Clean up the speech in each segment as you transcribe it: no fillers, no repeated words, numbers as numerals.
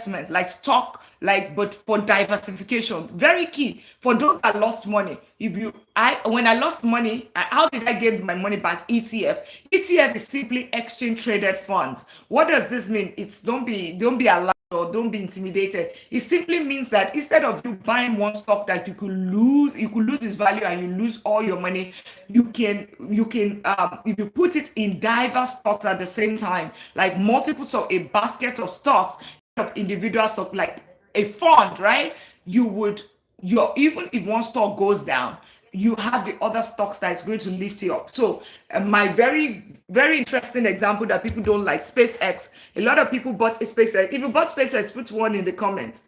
investment, like stock, like but for diversification, very key for those that lost money. If you I when I lost money, how did I get my money back? ETF is simply exchange traded funds. What does this mean? It's don't be alarmed or don't be intimidated. It simply means that instead of you buying one stock that you could lose its value and you lose all your money, you can if you put it in diverse stocks at the same time, like multiples of a basket of stocks of individual stock, like a fund, right? You would your even if one stock goes down, you have the other stocks that is going to lift you up. So my very interesting example that people don't like, SpaceX. A lot of people bought a SpaceX. If you bought SpaceX, put one in the comments.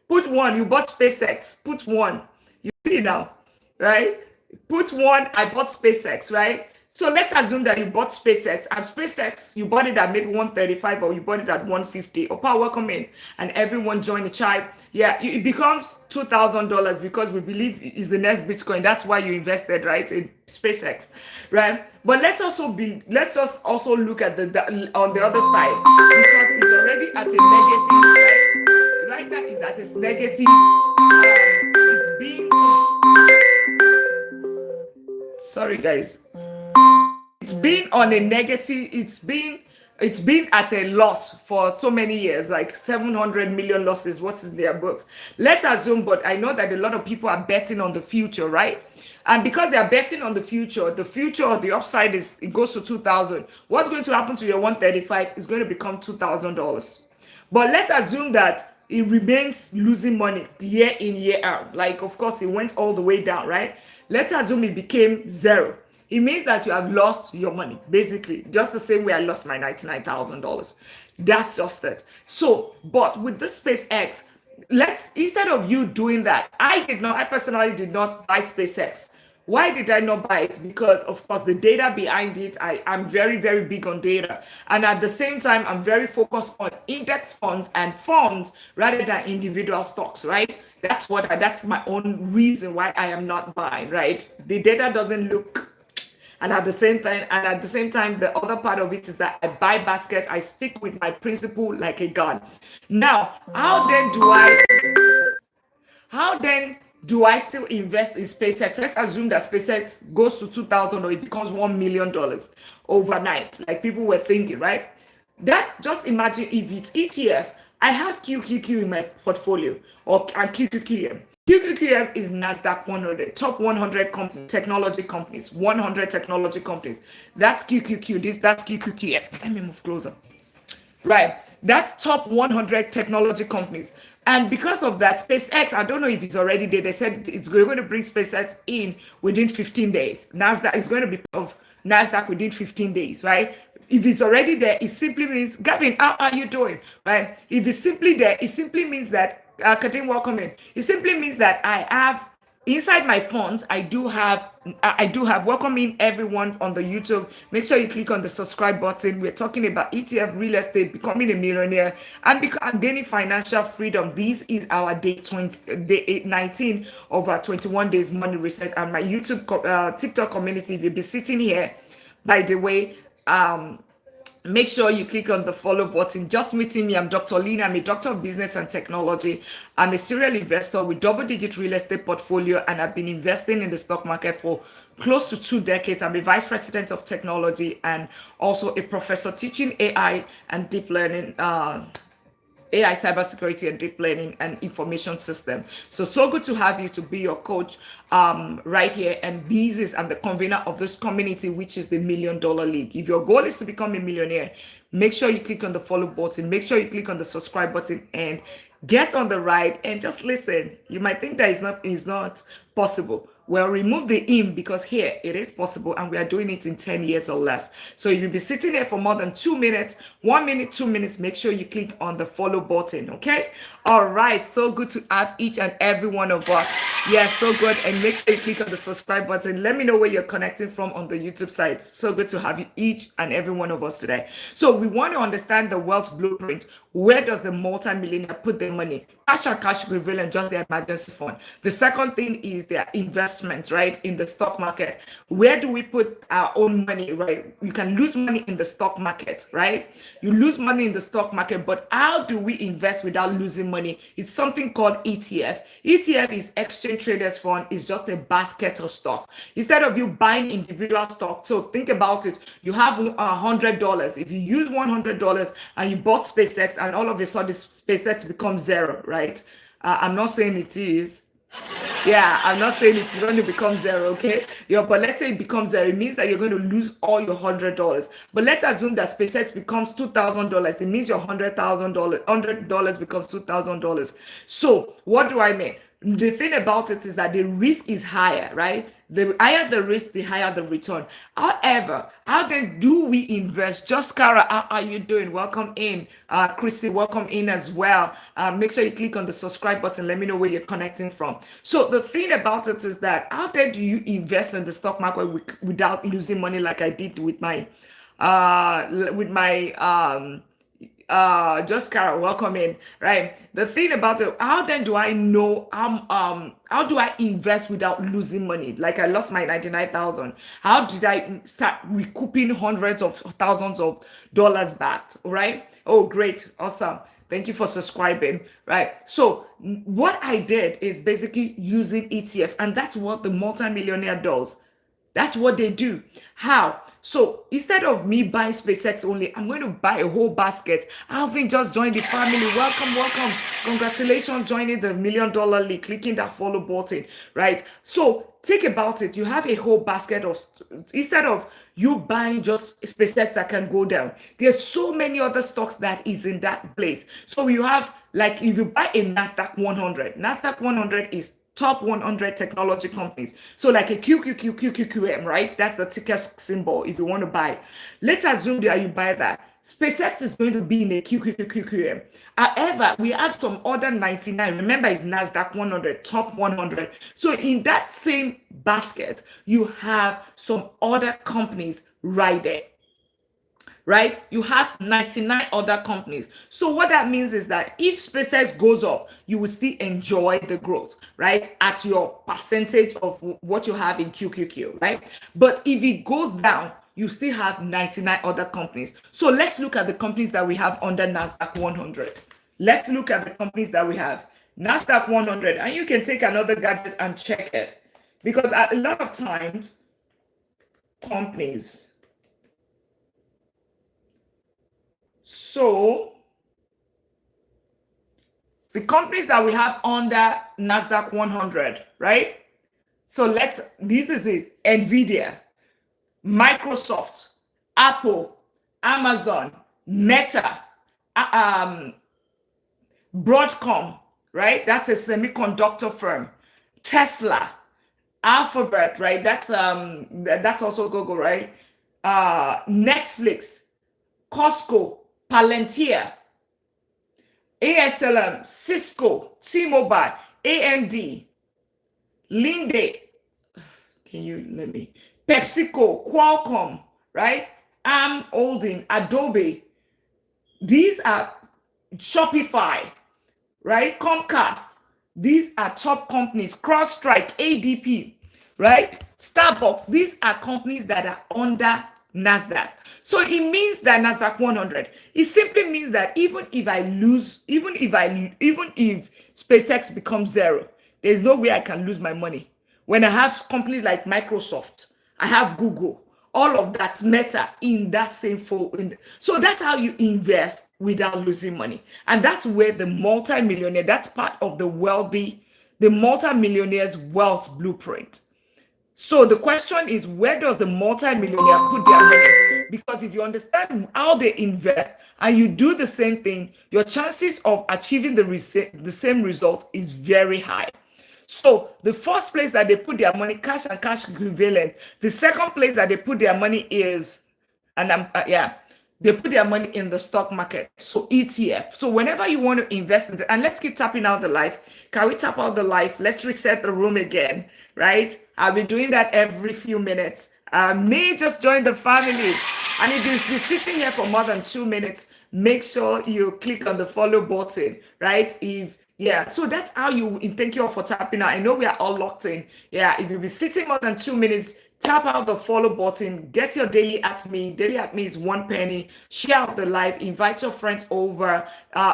Put one. You bought SpaceX. Put one. You see now, right? Put one. I bought SpaceX, right? So let's assume that you bought SpaceX, and SpaceX, you bought it at maybe 135 or you bought it at 150. Opa, welcome in. And everyone join the tribe. Yeah, it becomes $2,000 because we believe is the next Bitcoin. That's why you invested, right, in SpaceX, right? But let's just also look at the on the other side, because it's already at a negative, right? Right now is at a negative. It's being sorry guys, it's been on a negative, it's been at a loss for so many years, like 700 million losses. What is their books? Let's assume, but I know that a lot of people are betting on the future, right? And because they are betting on the future or the upside is it goes to 2000. What's going to happen to your 135 is going to become $2,000. But let's assume that it remains losing money year in, year out. Like, of course, it went all the way down, right? Let's assume it became zero. It means that you have lost your money, basically, just the same way I lost my $99,000. That's just it. So, but with this SpaceX, instead of you doing that, I personally did not buy SpaceX. Why did I not buy it? Because, of course, the data behind it, I'm very, very big on data. And at the same time, I'm very focused on index funds and funds rather than individual stocks, right? That's my own reason why I am not buying, right? The data doesn't look. And at the same time, the other part of it is that I buy baskets. I stick with my principle like a gun. Now, how then do I still invest in SpaceX? Let's assume that SpaceX goes to 2000 or it becomes $1 million overnight, like people were thinking, right? That, just imagine if it's ETF, I have QQQ in my portfolio, and QQQM. QQQM is NASDAQ 100, top 100 technology companies, 100 technology companies. That's QQQ. That's QQQM. Let me move closer. Right. That's top 100 technology companies. And because of that, SpaceX, I don't know if it's already there. They said it's going to bring SpaceX in within 15 days. NASDAQ is going to be of NASDAQ within 15 days, right? If it's already there, it simply means, Gavin, how are you doing? Right? If it's simply there, it simply means that, Katin, welcome in. It simply means that I have, inside my funds, I do have, welcome in everyone on the YouTube. Make sure you click on the subscribe button. We're talking about ETF, real estate, becoming a millionaire, and gaining financial freedom. This is our day 19 of our 21 days money reset. And my YouTube, TikTok community, if you'll be sitting here, by the way, make sure you click on the follow button. Just meeting me, I'm Dr. Lina. I'm a doctor of business and technology. I'm a serial investor with double-digit real estate portfolio, and I've been investing in the stock market for close to 2 decades. I'm a vice president of technology and also a professor teaching AI and deep learning, AI, cybersecurity, and deep learning and information system. So good to have you to be your coach right here. And I'm the convener of this community, which is the $1 Million League. If your goal is to become a millionaire, make sure you click on the follow button. Make sure you click on the subscribe button and get on the ride and just listen. You might think that it's not possible. Well, remove the "in" because here it is possible, and we are doing it in 10 years or less. So if you'll be sitting there for more than 2 minutes, 1 minute, 2 minutes, make sure you click on the follow button, okay? All right, so good to have each and every one of us. Yes, so good. And make sure you click on the subscribe button. Let me know where you're connecting from on the YouTube side. So good to have you, each and every one of us today. So we want to understand the wealth blueprint. Where does the multi-millionaire put their money? Cash and cash equivalent, just their emergency fund. The second thing is their investment investment, right, in the stock market. Where do we put our own money, right? You can lose money in the stock market, right? You lose money in the stock market, but how do we invest without losing money? It's something called ETF. ETF is exchange traders fund. It's just a basket of stocks. Instead of you buying individual stocks, so think about it. You have $100. If you use $100 and you bought SpaceX, and all of a sudden SpaceX becomes zero, right? I'm not saying it is. Yeah, I'm not saying it's going to become zero, okay? Yeah, but let's say it becomes zero. It means that you're going to lose all your $100. But let's assume that SpaceX becomes $2,000. It means your $100 becomes $2,000. So what do I mean? The thing about it is that the risk is higher, right? The higher the risk, the higher the return. However, how then do we invest? Just Cara, how are you doing? Welcome in. Christy, welcome in as well. Make sure you click on the subscribe button. Let me know where you're connecting from. So the thing about it is that how then do you invest in the stock market without losing money like I did with my just Carol, welcome in, right? The thing about it, how then do I know how do I invest without losing money? Like I lost my 99,000. How did I start recouping hundreds of thousands of dollars back, right? Oh, great, awesome. Thank you for subscribing, right? So what I did is basically using ETF, and that's what the multimillionaire does. That's what they do. How? So instead of me buying SpaceX only, I'm going to buy a whole basket. Alvin just joined the family. Welcome, welcome. Congratulations joining the $1 Million League, clicking that follow button, right? So think about it. You have a whole basket of, instead of you buying just SpaceX that can go down, there's so many other stocks that is in that place. So you have, like, if you buy a NASDAQ 100 is top 100 technology companies. So like a QQQQQM, right? That's the ticker symbol if you want to buy. Let's assume that you buy that. SpaceX is going to be in a QQQQM. However, we have some other 99. Remember, it's NASDAQ 100, top 100. So in that same basket, you have some other companies right there. Right? You have 99 other companies. So what that means is that if SpaceX goes up, you will still enjoy the growth, right? At your percentage of what you have in QQQ, right? But if it goes down, you still have 99 other companies. So let's look at the companies that we have under NASDAQ 100. Let's look at the companies that we have. NASDAQ 100, and you can take another gadget and check it. Because a lot of times, companies, so the companies that we have under NASDAQ 100, right? So this is it, NVIDIA, Microsoft, Apple, Amazon, Meta, Broadcom, right? That's a semiconductor firm. Tesla, Alphabet, right? That's also Google, right? Netflix, Costco, Palantir, ASLM, Cisco, T-Mobile, AMD, Linde, PepsiCo, Qualcomm, right? Arm Holding, Adobe. These are Shopify, right? Comcast. These are top companies. CrowdStrike, ADP, right? Starbucks. These are companies that are under NASDAQ. So it means that NASDAQ 100, it simply means that even if SpaceX becomes zero, there's no way I can lose my money. When I have companies like Microsoft, I have Google, all of that Meta in that same fold. So that's how you invest without losing money. And that's where the multimillionaire, that's part of the multimillionaire's wealth blueprint. So the question is, where does the multimillionaire put their money? Because if you understand how they invest and you do the same thing, your chances of achieving the same result is very high. So the first place that they put their money, cash and cash equivalent. The second place that they put their money is, they put their money in the stock market. So ETF. So whenever you want to invest in it, and let's keep tapping out the live. Can we tap out the live? Let's reset the room again, right? I'll be doing that every few minutes. May just join the family. And if you've been sitting here for more than 2 minutes, make sure you click on the follow button, right? So that's how you, thank you all for tapping out. I know we are all locked in. Yeah, if you've been sitting more than 2 minutes, tap out the follow button, get your daily at me. Daily at me is 1 penny. Share out the live, invite your friends over.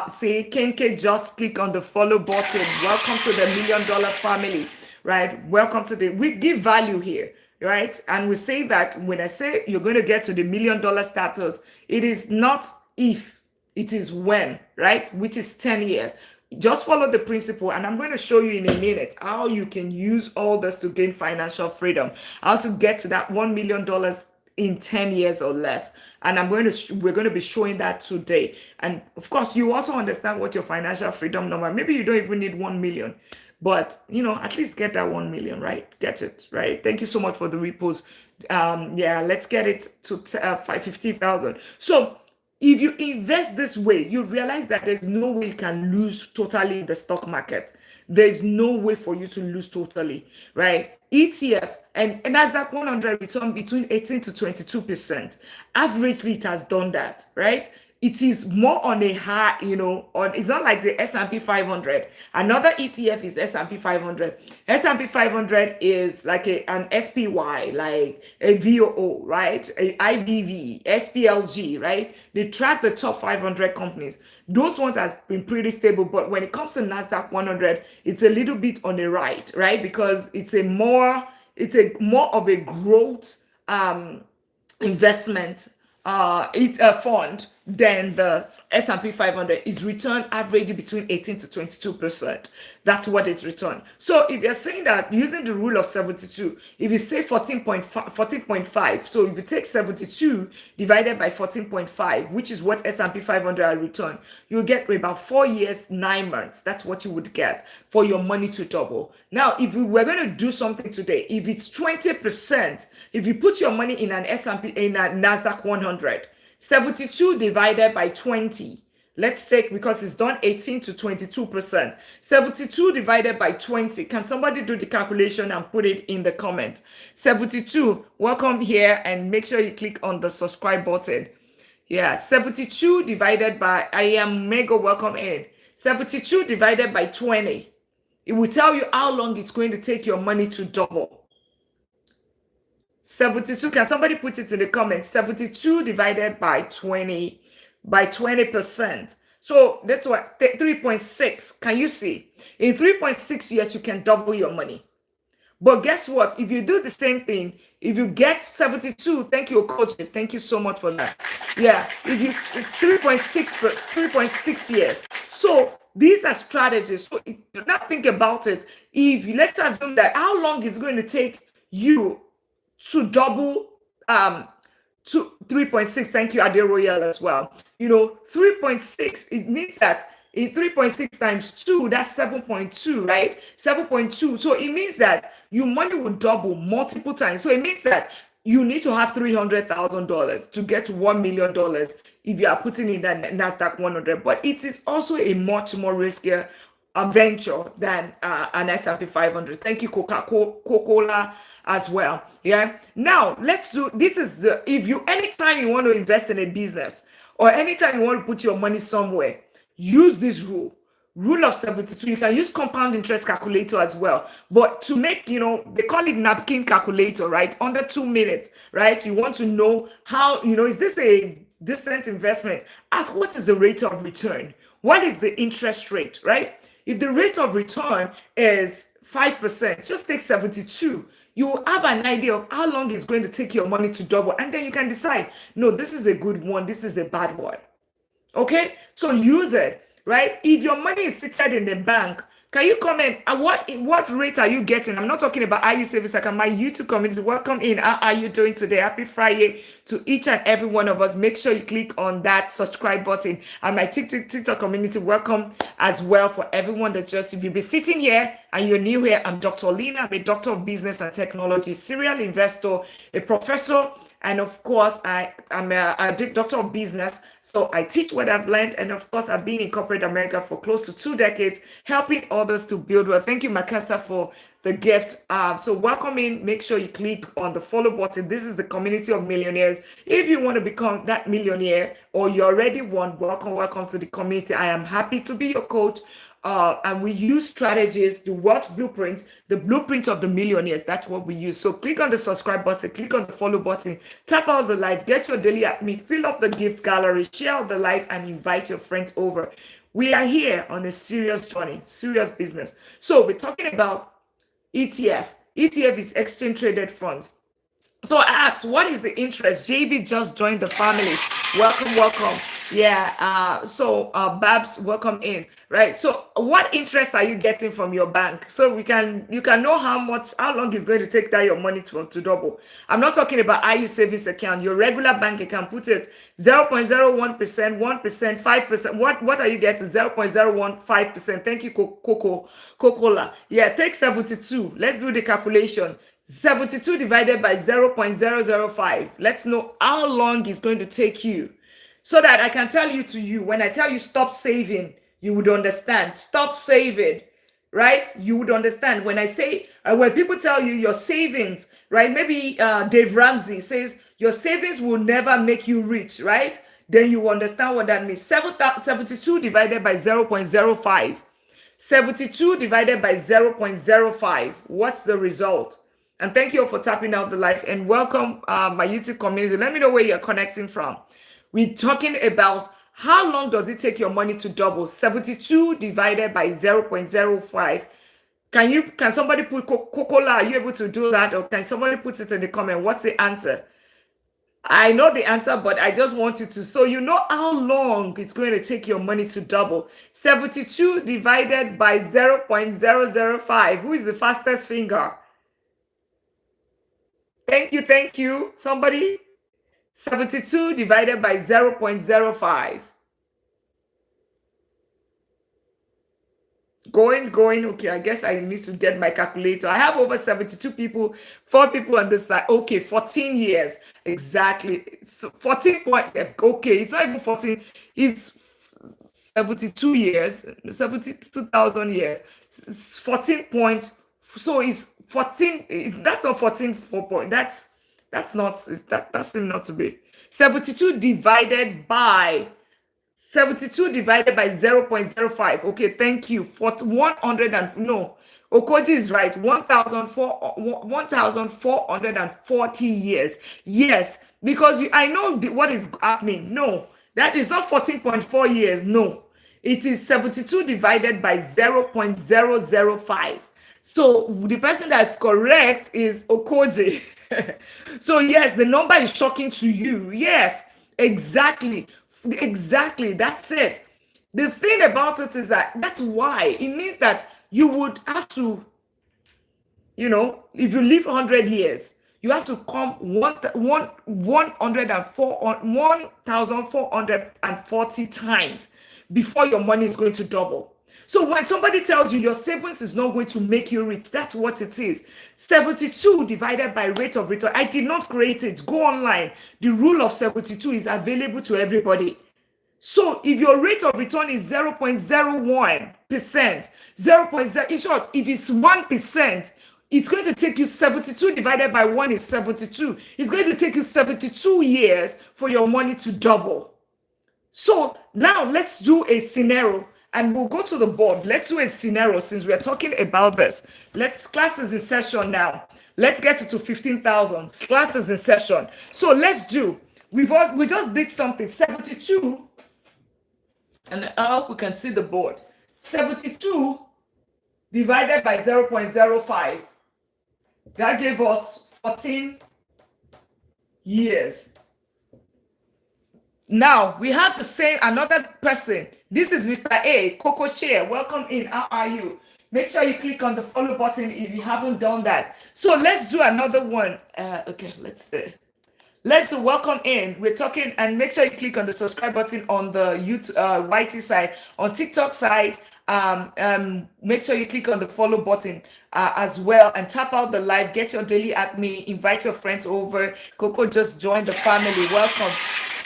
Say, Kenke, just click on the follow button. Welcome to the $1 million family, right? Welcome to we give value here, right? And we say that when I say you're going to get to the $1 million status, it is not if, it is when, right? Which is 10 years. Just follow the principle, and I'm going to show you in a minute how you can use all this to gain financial freedom, how to get to that $1 million in 10 years or less. And we're going to be showing that today. And of course, you also understand what your financial freedom number, maybe you don't even need 1 million, but at least get that 1 million, right? Get it, right? Thank you so much for the repost. Let's get it to 50,000. So if you invest this way, you realize that there's no way you can lose totally in the stock market. There's no way for you to lose totally, right? ETF and Nasdaq 100 return between 18 to 22%. Averagely, it has done that, right? It is more on a high, it's not like the S&P 500. Another ETF is S&P 500. S&P 500 is like an SPY, like a VOO, right? A IVV, SPLG, right? They track the top 500 companies. Those ones have been pretty stable, but when it comes to Nasdaq 100, it's a little bit on the right, right? Because it's a more of a growth investment. It's a fund, then the S&P 500 is returned averaging between 18 to 22%. That's what it's returned. So if you're saying that using the rule of 72, if you say 14.5, so if you take 72 divided by 14.5, which is what S&P 500 returned, you'll get about 4 years, 9 months. That's what you would get for your money to double. Now, if we were going to do something today, if it's 20%, if you put your money in an Nasdaq 100, 72 divided by 20, let's take, because it's done 18 to 22%, 72 divided by 20. Can somebody do the calculation and put it in the comment? 72, welcome here, and make sure you click on the subscribe button. 72 divided by, I am mega welcome in. 72 divided by 20. It will tell you how long it's going to take your money to double. 72, can somebody put it in the comments? 72 divided by 20, by 20%. So that's what, 3.6. Can you see? In 3.6 years, you can double your money. But guess what? If you do the same thing, if you get 72, thank you, coach. Thank you so much for that. It's 3.6 years. So these are strategies. So do not think about it. If let's assume that how long is it going to take you to double to 3.6. Thank you, Ade Royal, as well. 3.6, it means that in 3.6 times 2, that's 7.2, right? 7.2. So it means that your money will double multiple times. So it means that you need to have $300,000 to get to $1 million if you are putting in that Nasdaq 100. But it is also a much more riskier venture than an S&P 500. Thank you, Coca-Cola as well. Now let's do this. Is anytime you want to invest in a business or anytime you want to put your money somewhere, use this rule of 72. You can use compound interest calculator as well, but to make, they call it napkin calculator, right? Under 2 minutes, right? You want to know how, is this a decent investment? Ask, what is the rate of return? What is the interest rate, right? If the rate of return is 5%, just take 72. You will have an idea of how long it's going to take your money to double. And then you can decide, no, this is a good one. This is a bad one. Okay? So use it, right? If your money is seated in the bank, can you comment what rate are you getting? I'm not talking about IU Savings Account. My YouTube community, welcome in. How are you doing today? Happy Friday to each and every one of us. Make sure you click on that subscribe button. And my TikTok community, welcome as well for everyone that just, if you've been sitting here and you're new here, I'm Dr. Lina. I'm a doctor of business and technology, serial investor, a professor, And of course, I'm a doctor of business. So I teach what I've learned. And of course, I've been in corporate America for close to 2 decades, helping others to build wealth. Thank you, Makasa, for the gift. So welcome in. Make sure you click on the follow button. This is the community of millionaires. If you want to become that millionaire or you already one, welcome to the community. I am happy to be your coach. And we use strategies, the wealth blueprint, the blueprint of the millionaires. That's what we use. So click on the subscribe button, click on the follow button, tap out the live, get your daily at me, fill up the gift gallery, share out the live, and invite your friends over. We are here on a serious journey, serious business. So we're talking about ETF. ETF is exchange traded funds. So I asked, what is the interest? JB just joined the family. Welcome. Yeah. So Babs, welcome in. Right. So what interest are you getting from your bank? So you can know how long it's going to take that your money to double. I'm not talking about IE savings account. Your regular bank account, put it 0.01%, 1%, 5%. What are you getting? 0.015%. Thank you, Coca-Cola. Yeah, take 72. Let's do the calculation. 72 divided by 0.005. Let's know how long it's going to take you, so that I can tell you when I tell you stop saving, you would understand. Stop saving, right? You would understand. When I say, when people tell you your savings, right? Maybe Dave Ramsey says your savings will never make you rich, right? Then you understand what that means. 72 divided by 0.05. 72 divided by 0.05. What's the result? And thank you all for tapping out the live, and welcome my YouTube community. Let me know where you're connecting from. We're talking about how long does it take your money to double. 72 divided by 0.05. Can somebody put Coca-Cola? Are you able to do that? Or can somebody put it in the comment? What's the answer? I know the answer, but I just want you to, so you know how long it's going to take your money to double. 72 divided by 0.005. Who is the fastest finger? Thank you. Somebody? 72 divided by 0.05. Going. Okay, I guess I need to get my calculator. I have over 72 people, 4 people on this side. Okay, 14 years. Exactly. So 14 point. Okay, it's not even 14. It's 72 years, 72,000 years. It's 14 point. So it's 14. That's not 14 4 point. That's not, that seems not to be. 72 divided by 0.05. Okay, thank you. For 100 and no, Okoji is right. 1,440 years. Yes, because I know what is happening. No, that is not 14.4 years. No, it is 72 divided by 0.005. So the person that's correct is Okoji. So yes, the number is shocking to you. Yes, exactly. That's it. The thing about it is that's why it means that you would have to, if you live 100 years, you have to come 1,440 times before your money is going to double. So when somebody tells you your savings is not going to make you rich, that's what it is. 72 divided by rate of return. I did not create it. Go online. The rule of 72 is available to everybody. So if your rate of return is 0.01%, in short, if it's 1%, it's going to take you 72 divided by 1 is 72. It's going to take you 72 years for your money to double. So now let's do a scenario. And we'll go to the board. Let's do a scenario since we're talking about this. Class is in session now. Let's get it to 15,000. Class is in session. So let's do. We just did something. 72. And I hope we can see the board. 72 divided by 0.05. That gave us 14 years. Now we have the same another person. This is Mr. A. Coco Share. Welcome in. How are you? Make sure you click on the follow button if you haven't done that. So let's do another one. Okay, let's do welcome in. We're talking, and make sure you click on the subscribe button on the YouTube YT side, on TikTok side, Make sure you click on the follow button as well, and tap out the live. Get your daily at me. Invite your friends over. Coco just joined the family. Welcome.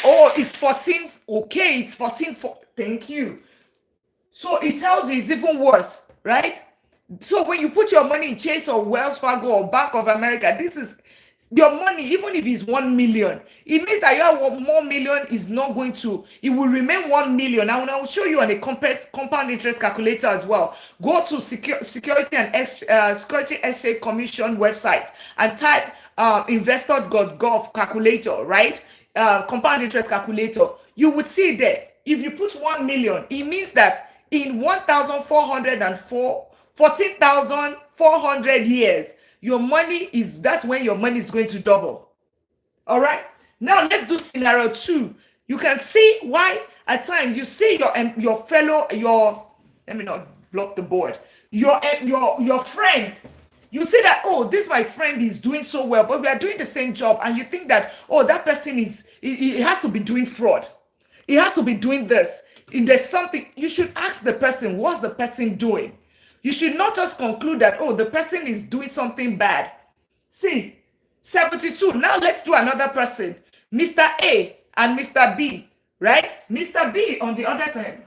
Oh, it's 14. Okay, it's 14. Thank you. So it tells you it's even worse, right? So when you put your money in Chase or Wells Fargo or Bank of America, this is your money. Even if it's 1 million, it means that your 1 million is not going to, it will remain 1 million. Now I will show you on a compound interest calculator as well. Go to Security and Security Exchange Commission website and type investor.gov calculator, right? Compound interest calculator. You would see there, if you put 1 million, it means that in 14,400 years, your money is, that's when your money is going to double. All right. Now let's do scenario 2. You can see why at times you see your fellow, let me not block the board, your friend. You see that, oh, this my friend is doing so well, but we are doing the same job, and you think that, oh, that person it has to be doing fraud. It has to be doing this. If there's something, you should ask the person, what's the person doing? You should not just conclude that, oh, the person is doing something bad. See, 72. Now let's do another person. Mr. A and Mr. B, right? Mr. B, on the other time,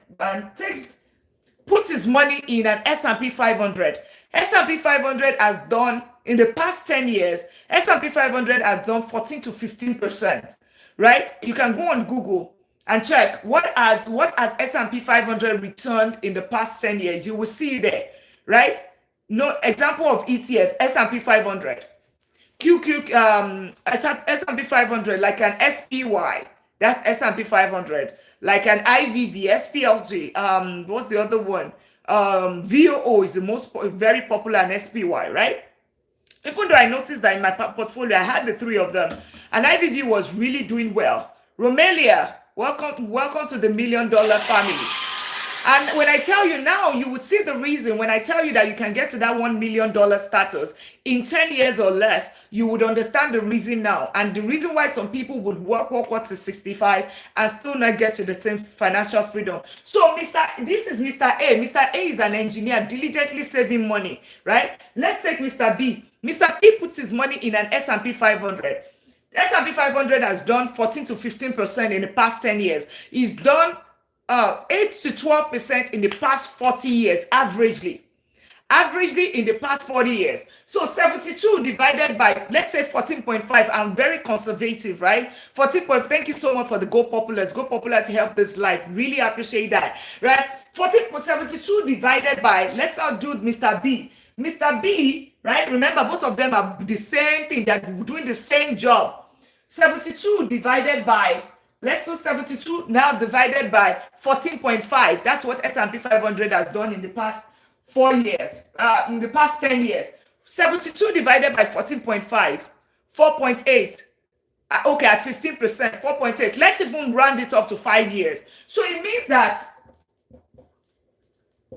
puts his money in an S&P 500. S&P 500 has done, in the past 10 years, S&P 500 has done 14 to 15%, right? You can go on Google and check what has S&P 500 returned in the past 10 years. You will see there, right? No example of ETF, S&P 500. S&P 500, like an SPY, that's S&P 500. Like an IVV, SPLG, what's the other one? VOO is the most very popular, an SPY, right? Even though I noticed that in my portfolio, I had the 3 of them, and IVV was really doing well. Romelia, welcome to the $1 million family. And when I tell you now, you would see the reason. When I tell you that you can get to that $1 million status in 10 years or less, you would understand the reason now. And the reason why some people would work to 65 and still not get to the same financial freedom. So this is Mr. A. Mr. A is an engineer diligently saving money, right? Let's take Mr. B. Mr. B puts his money in an S&P 500. S&P 500 has done 14 to 15% in the past 10 years. It's done 8 to 12% in the past 40 years, averagely in the past 40 years. So 72 divided by, let's say 14.5. I'm very conservative, right? 14. Thank you so much for the Go Populars. Go Populars help this life. Really appreciate that, right? 14.72 divided by, let's outdo Mr. B. Mr. B, right? Remember, both of them are the same thing. They're doing the same job. 72 divided by, let's do 72 now divided by 14.5. That's what S&P 500 has done in the past 4 years, in the past 10 years. 72 divided by 14.5, 4.8. Okay, at 15%, 4.8. Let's even round it up to 5 years. So it means that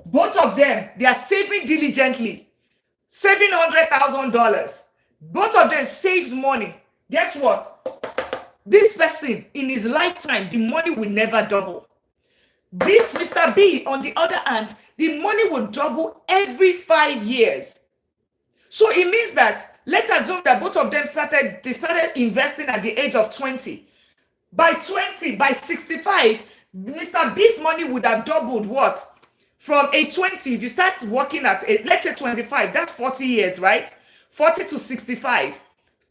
both of them, they are saving diligently, saving $100,000. Both of them saved money. Guess what? This person, in his lifetime, the money will never double. This Mr. B, on the other hand, the money will double every 5 years. So it means that, let's assume that both of them started investing at the age of 20. By 65, Mr. B's money would have doubled what? From a 20, if you start working at, let's say 25, that's 40 years, right? 40 to 65,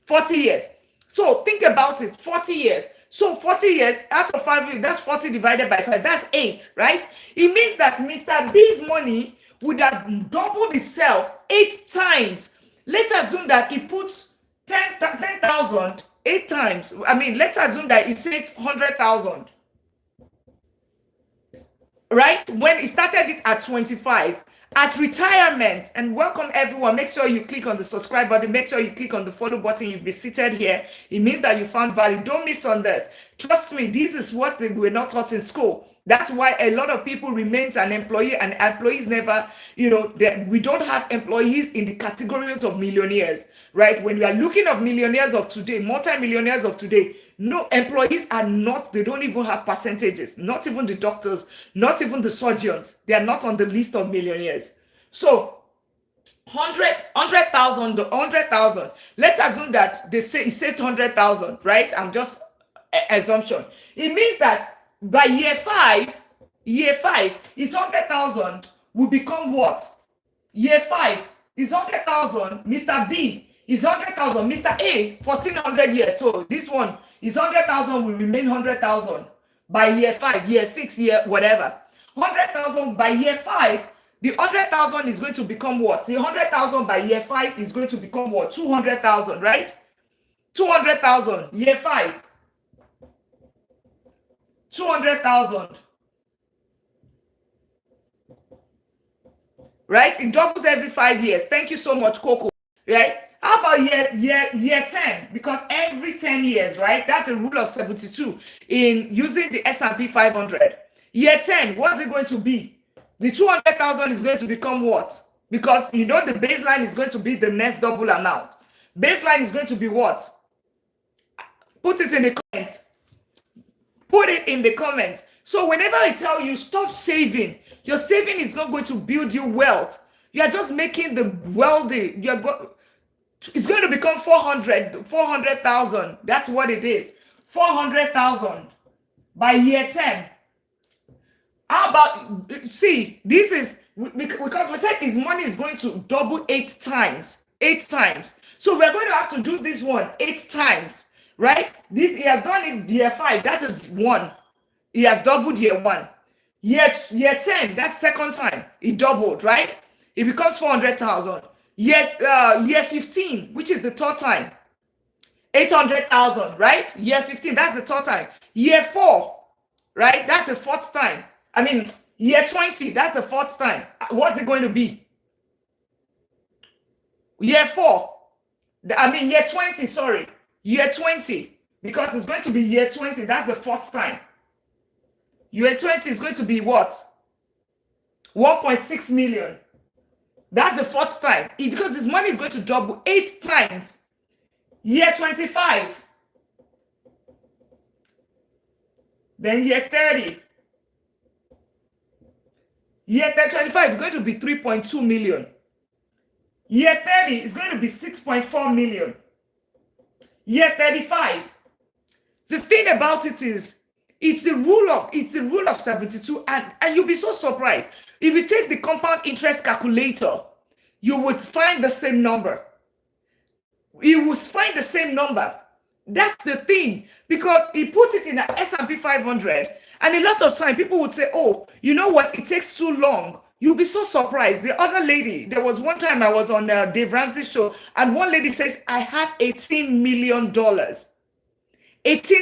40 years. So think about it, 40 years. So 40 years out of 5 years, that's 40 divided by 5, that's 8, right? It means that Mr. B's money would have doubled itself 8 times. Let's assume that he puts 10,000 8 times. I mean, let's assume that he saved 100,000, right? When he started it at 25. At retirement, and welcome everyone, make sure you click on the subscribe button, make sure you click on the follow button. You'll be seated here. It means that you found value. Don't miss on this. Trust me, this is what we were not taught in school. That's why a lot of people remains an employee, and employees never, we don't have employees in the categories of millionaires, right? When we are looking at millionaires of today, multi-millionaires of today, No, employees are not, they don't even have percentages. Not even the doctors, not even the surgeons. They are not on the list of millionaires. So 100,000. Let's assume that they say he saved 100,000, right? I'm just assumption. It means that by year five, his 100,000 will become what? Year five is 100,000. Mr. B is 100,000. Mr. A 1,400 years. So this one is 100,000 will remain 100,000 by year five, year six, year whatever. 100,000 by year five. The 100,000 is going to become what? The 100,000 by year five is going to become what? 200,000, right? 200,000 year five. 200,000. Right? It doubles every 5 years. Thank you so much, Coco. Right? How about year 10? Because every 10 years, right? That's a rule of 72 in using the S&P 500. Year 10, what's it going to be? The 200,000 is going to become what? Because you know the baseline is going to be the next double amount. Baseline is going to be what? Put it in the comments. Put it in the comments. So whenever I tell you stop saving, your saving is not going to build you wealth. You are just making the wealthy. It's going to become 400,000. That's what it is. 400,000 by year 10. How about, see, this is, because we said his money is going to double 8 times. 8 times. So we're going to have to do this one 8 times, right? He has done it year 5. That is 1. He has doubled year 1. Year 10, that's second time. He doubled, right? It becomes 400,000. Year 15, which is the third time. 800,000, right? Year 15, that's the third time. Year 4, right? That's the fourth time. I mean, year 20, that's the fourth time. What's it going to be? Year 4. Year 20, sorry. Year 20. Because it's going to be year 20. That's the fourth time. Year 20 is going to be what? 1.6 million. That's the fourth time. Because his money is going to double 8 times. Year 25. Then year 30. Year 25 is going to be 3.2 million. Year 30 is going to be 6.4 million. Year 35. The thing about it is, it's the rule of 72, and you'll be so surprised. If you take the compound interest calculator, you would find the same number. You will find the same number. That's the thing, because he put it in an S&P 500, and a lot of time people would say, oh, you know what, it takes too long. You'll be so surprised. The other lady, there was one time I was on Dave Ramsey's show, and one lady says, I have $18 million. $18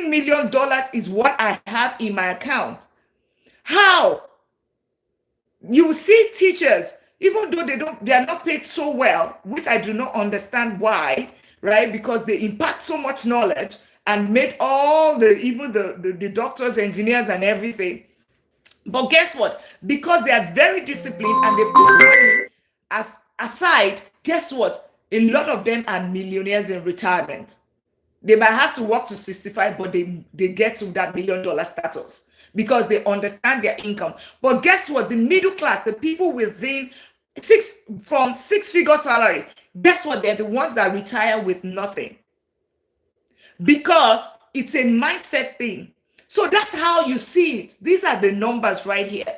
million is what I have in my account. How? You see teachers, even though they are not paid so well, which I do not understand why, right? Because they impact so much knowledge and made all the doctors, engineers, and everything. But guess what? Because they are very disciplined and they put money aside, guess what? A lot of them are millionaires in retirement. They might have to work to 65, but they get to that $1 million status because they understand their income. But guess what? The middle class, the people within from 6-figure salary, guess what? They're the ones that retire with nothing. Because it's a mindset thing. So that's how you see it. These are the numbers right here.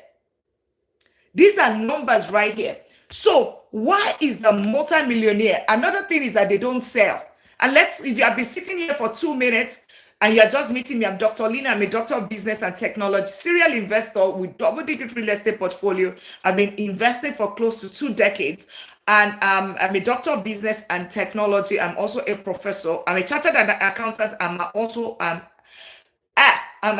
These are numbers right here. So why is the multimillionaire? Another thing is that they don't sell. And if you have been sitting here for 2 minutes and you're just meeting me, I'm Dr. Lina. I'm a doctor of business and technology, serial investor with double-digit real estate portfolio. I've been investing for close to 2 decades. And I'm a doctor of business and technology. I'm also a professor. I'm a chartered accountant. I'm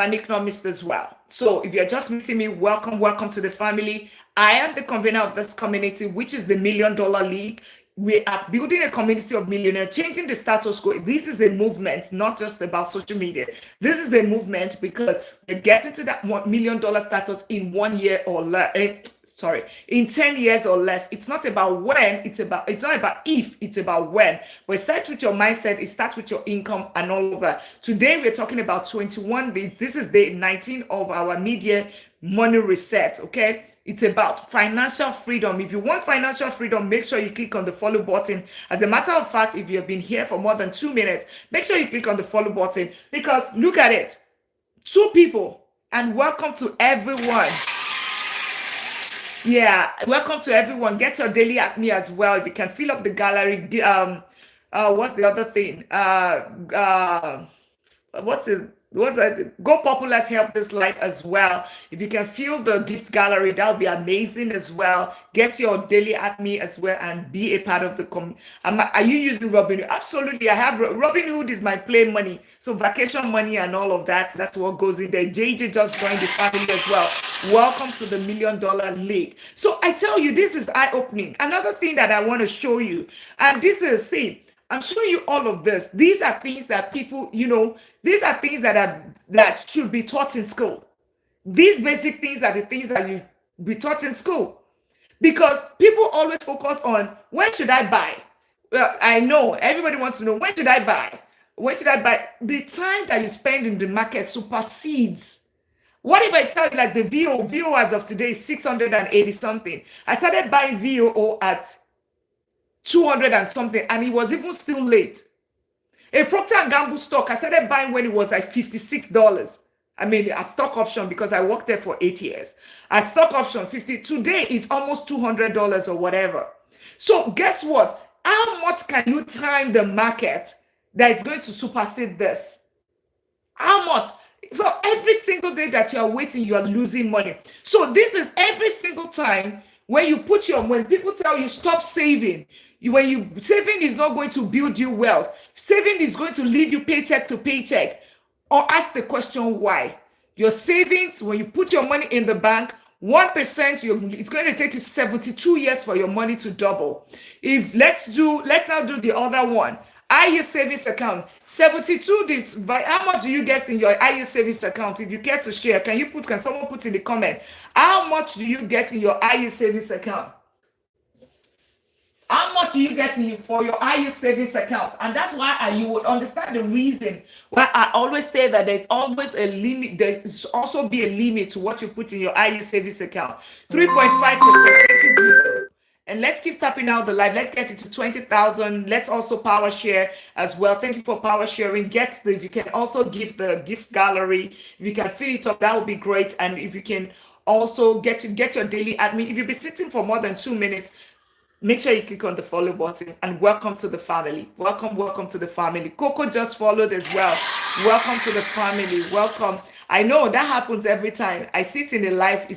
an economist as well. So if you're just meeting me, welcome to the family. I am the convener of this community, which is the $1 Million League. We are building a community of millionaires, changing the status quo. This is a movement, not just about social media. This is a movement because we're getting to that $1 million status in 1 year or less. sorry, in 10 years or less. It's not about when, it's not about if, it's about when. But it starts with your mindset, it starts with your income and all of that. Today we're talking about 21 days. This is day 19 of our mid-year money reset. Okay, it's about financial freedom. If you want financial freedom, make sure you click on the follow button. As a matter of fact, if you have been here for more than 2 minutes, make sure you click on the follow button, because look at it, 2 people. And welcome to everyone. Yeah, welcome to everyone. Get your daily at me as well. If you can fill up the gallery. What's the other thing? What's that? Go Populars help this life as well. If you can fill the gift gallery, that would be amazing as well. Get your daily at me as well and be a part of the are you using Robinhood? Absolutely. I have Robinhood is my play money. So vacation money and all of that. That's what goes in there. JJ just joined the family as well. Welcome to the $1 Million League. So I tell you, this is eye-opening. Another thing that I want to show you, and this is, see, I'm showing you all of this. These are things that people, these are things that should be taught in school. These basic things are the things that you be taught in school. Because people always focus on, when should I buy? Well, I know everybody wants to know, when should I buy? When should I buy? The time that you spend in the market supersedes. What if I tell you, like, the VO as of today is 680 something. I started buying VO at 200 and something, and it was even still late. A Procter & Gamble stock, I started buying when it was like $56. I mean, a stock option, because I worked there for 8 years. A stock option, 50. Today, it's almost $200 or whatever. So guess what? How much can you time the market that it's going to supersede this? How much? For every single day that you are waiting, you are losing money. So this is every single time when you when people tell you stop saving, saving is not going to build you wealth. Saving is going to leave you paycheck to paycheck. Or ask the question why. Your savings, when you put your money in the bank, 1%, it's going to take you 72 years for your money to double. Let's now do the other one. IU savings account, 72. How much do you get in your IU savings account? If you care to share, can someone put in the comment? How much do you get in your IU savings account? How much do you get for your IU savings account? And that's why you would understand the reason why I always say that there's always a limit. There's also be a limit to what you put in your IU savings account. 3.5%. And let's keep tapping out the live. Let's get it to 20,000. Let's also power share as well. Thank you for power sharing. If you can also give the gift gallery, if you can fill it up, that would be great. And if you can also get your daily admin, if you've been sitting for more than 2 minutes, make sure you click on the follow button, and welcome to the family. Welcome to the family. Coco just followed as well. Welcome to the family. Welcome. I know that happens every time I sit in a live.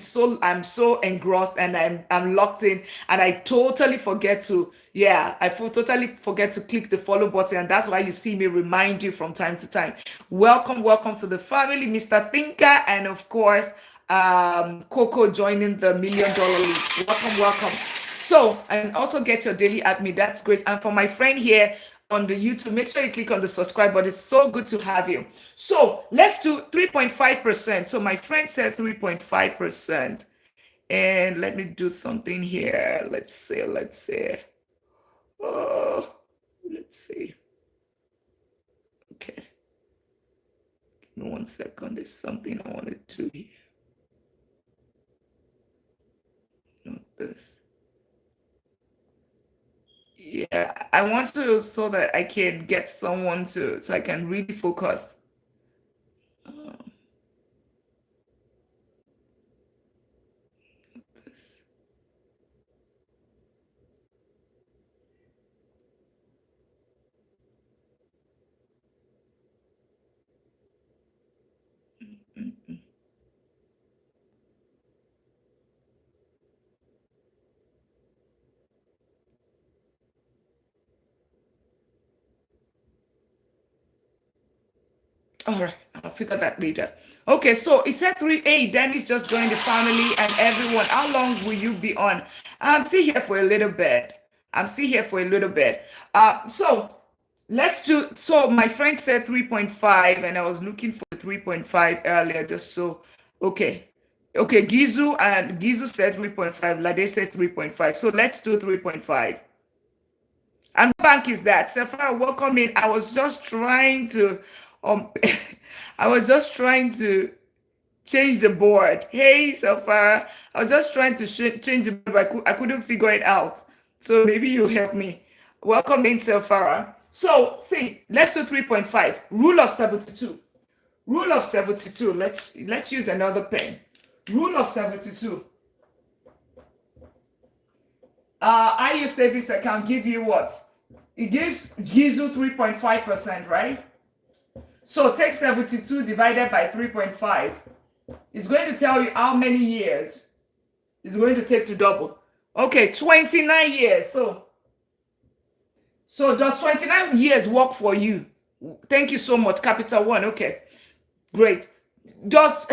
I'm so engrossed and I'm locked in, and I totally forget to totally forget to click the follow button, and that's why you see me remind you from time to time. Welcome to the family, Mr. Thinker, and of course, Coco joining the $1 Million League. Welcome. So, and also get your daily at me. That's great. And for my friend here on the YouTube, make sure you click on the subscribe button. It's so good to have you. So let's do 3.5%. So my friend said 3.5%. And let me do something here. Let's see. Okay. Give me 1 second. There's something I wanted to here. Not this. Yeah, I want to, so that I can get someone so I can really focus. This. All right, I'll figure that later. Okay, so it said 3. Hey, Dennis just joined the family, and everyone. How long will you be on? I'm still here for a little bit. So let's do. So my friend said 3.5, and I was looking for 3.5 earlier, just so. Okay, Okay, Gizu said 3.5. Lade says 3.5. So let's do 3.5. And what bank is that? Sephora, welcome in. I was just trying to um I was just trying to change the board. Hey, Sephora. I was just trying to change the board, but I couldn't figure it out. So maybe you help me. Welcome in, Sephora. So see, let's do 3.5. Rule of 72. Rule of 72. Let's use another pen. Rule of 72. IU savings account give you what? It gives you 3.5%, right? So take 72 divided by 3.5. It's going to tell you how many years it's going to take to double. Okay, 29 years. So does 29 years work for you? Thank you so much, Capital One. Okay, great. Does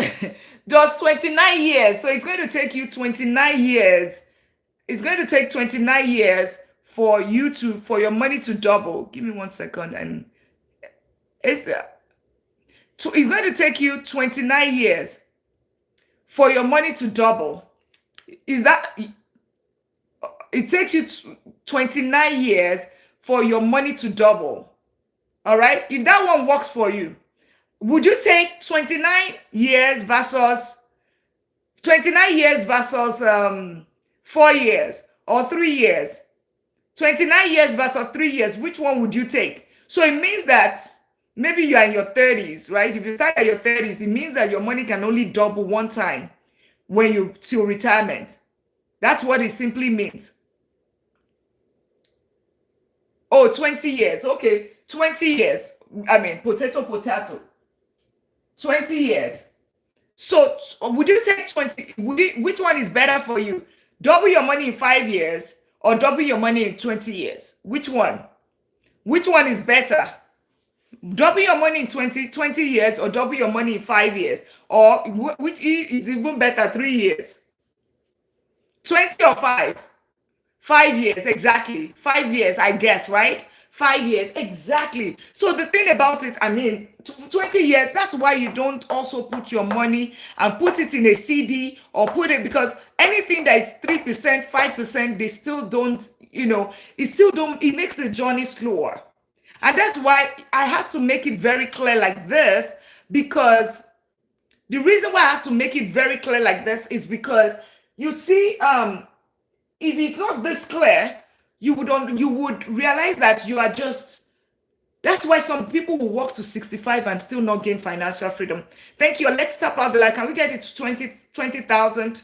29 years? So it's going to take you 29 years. It's going to take 29 years for your money to double. Give me 1 second, and it's going to take you 29 years for your money to double. Is that it takes you 29 years for your money to double? All right, if that one works for you, would you take 29 years versus 4 years or 3 years? 29 years versus 3 years, which one would you take? So it means that maybe you are in your 30s, right? If you start at your 30s, it means that your money can only double one time when you till retirement. That's what it simply means. Oh, 20 years. Okay, 20 years. I mean, potato. 20 years. So would you take 20? Which one is better for you? Double your money in 5 years or double your money in 20 years? Which one? Which one is better? Double your money in 20 years or double your money in 5 years? Or which is even better, 3 years? 20 or 5? 5 years, exactly. 5 years, I guess, right? 5 years, exactly. So the thing about it, I mean, 20 years, that's why you don't also put your money and put it in a CD or put it, because anything that is 3%, 5%, they still don't, it makes the journey slower. And that's why I have to make it very clear like this, because the reason why I have to make it very clear like this is because you see, if it's not this clear, you would realize that you are just. That's why some people will work to 65 and still not gain financial freedom. Thank you. Let's tap out the like. Can we get it to 20,000?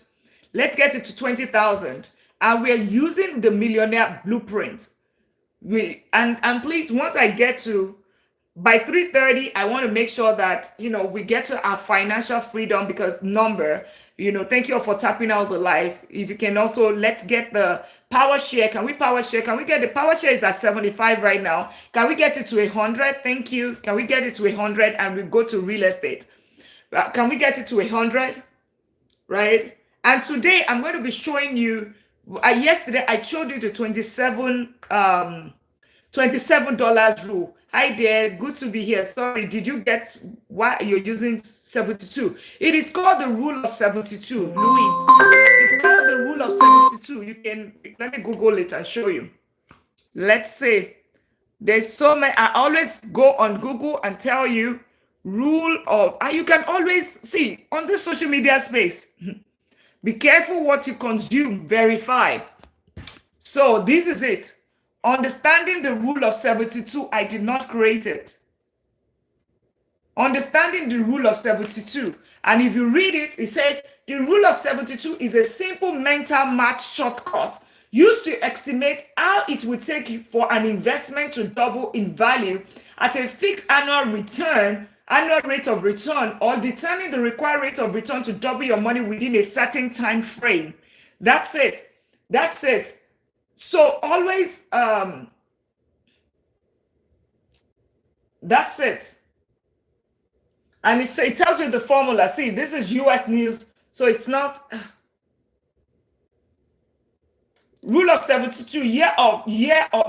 Let's get it to 20,000. And we're using the millionaire blueprint. And please, once I get to by 3:30, I want to make sure that we get to our financial freedom, because thank you all for tapping out the live. If you can also, let's get the power share. Can we power share? Can we get the power share is at 75 right now? Can we get it to 100? Thank you. Can we get it to 100 and we go to real estate? Can we get it to 100? Right? And today I'm going to be showing you. Yesterday I showed you the $27 rule. Hi there, good to be here. Sorry, did you get why you're using 72? It is called the rule of 72. Louise, it's called the rule of 72. You can, let me Google it and show you. Let's say there's so many. I always go on Google and tell you rule of, and you can always see on this social media space. Be careful what you consume, verify. So this is it. Understanding the rule of 72, I did not create it. Understanding the rule of 72. And if you read it, it says the rule of 72 is a simple mental math shortcut used to estimate how it would take you for an investment to double in value at a fixed annual rate of return, or determine the required rate of return to double your money within a certain time frame. That's it. That's it. So always, that's it. And it tells you the formula. See, this is US news, so it's not. Rule of 72, year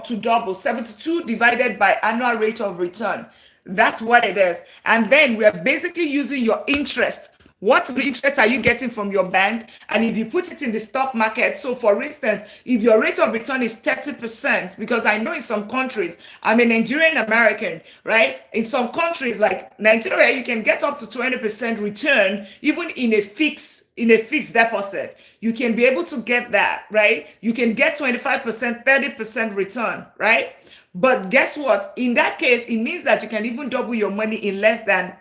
to double. 72 divided by annual rate of return. That's what it is. And then we are basically using your interest What interest are you getting from your bank? And if you put it in the stock market, so for instance, if your rate of return is 30%, because I know in some countries, I'm a Nigerian American, right? In some countries like Nigeria, you can get up to 20% return, even in a fixed deposit. You can be able to get that, right? You can get 25%, 30% return, right? But guess what? In that case, it means that you can even double your money in less than,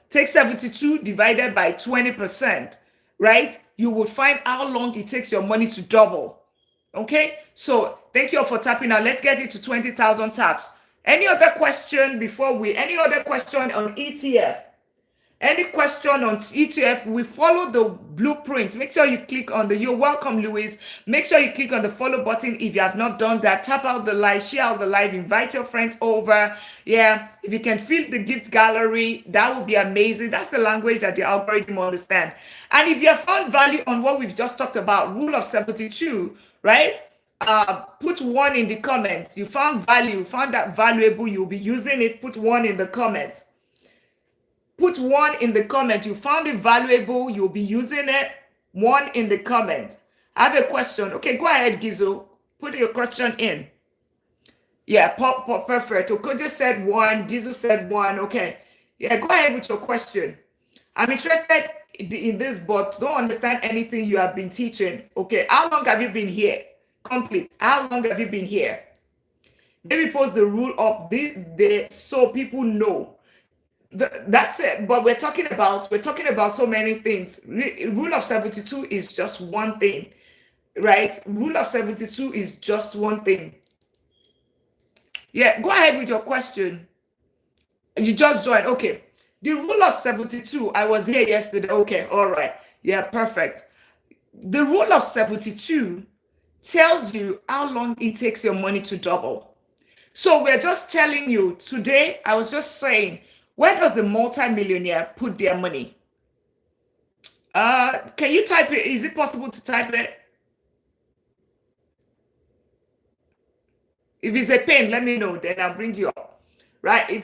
take 72 divided by 20%, right? You will find how long it takes your money to double. Okay, so thank you all for tapping now. Let's get it to 20,000 taps. Any other question any other question on ETF? Any question on ETF? We follow the blueprint. Make sure you click on you're welcome, Louise. Make sure you click on the follow button if you have not done that. Tap out the live, share out the live, invite your friends over. Yeah, if you can fill the gift gallery, that would be amazing. That's the language that the algorithm understand. And if you have found value on what we've just talked about, rule of 72, right? Put 1 in the comments. You found value, found that valuable, you'll be using it. Put 1 in the comments. Put 1 in the comment. You found it valuable. You'll be using it. 1 in the comment. I have a question. Okay, go ahead, Gizo. Put your question in. Yeah, perfect. Okoje said 1. Gizo said 1. Okay. Yeah, go ahead with your question. I'm interested in this, but don't understand anything you have been teaching. Okay, how long have you been here? Complete. How long have you been here? Maybe post the rule up there so people know. That's it. But we're talking about so many things. Rule of 72 is just one thing, right? Rule of 72 is just one thing. Yeah, go ahead with your question. You just joined. Okay. The rule of 72, I was here yesterday. Okay, all right. Yeah, perfect. The rule of 72 tells you how long it takes your money to double. So we're just telling you today, I was just saying, where does the multimillionaire put their money? Can you type it? Is it possible to type it? If it's a pain, let me know, then I'll bring you up. Right?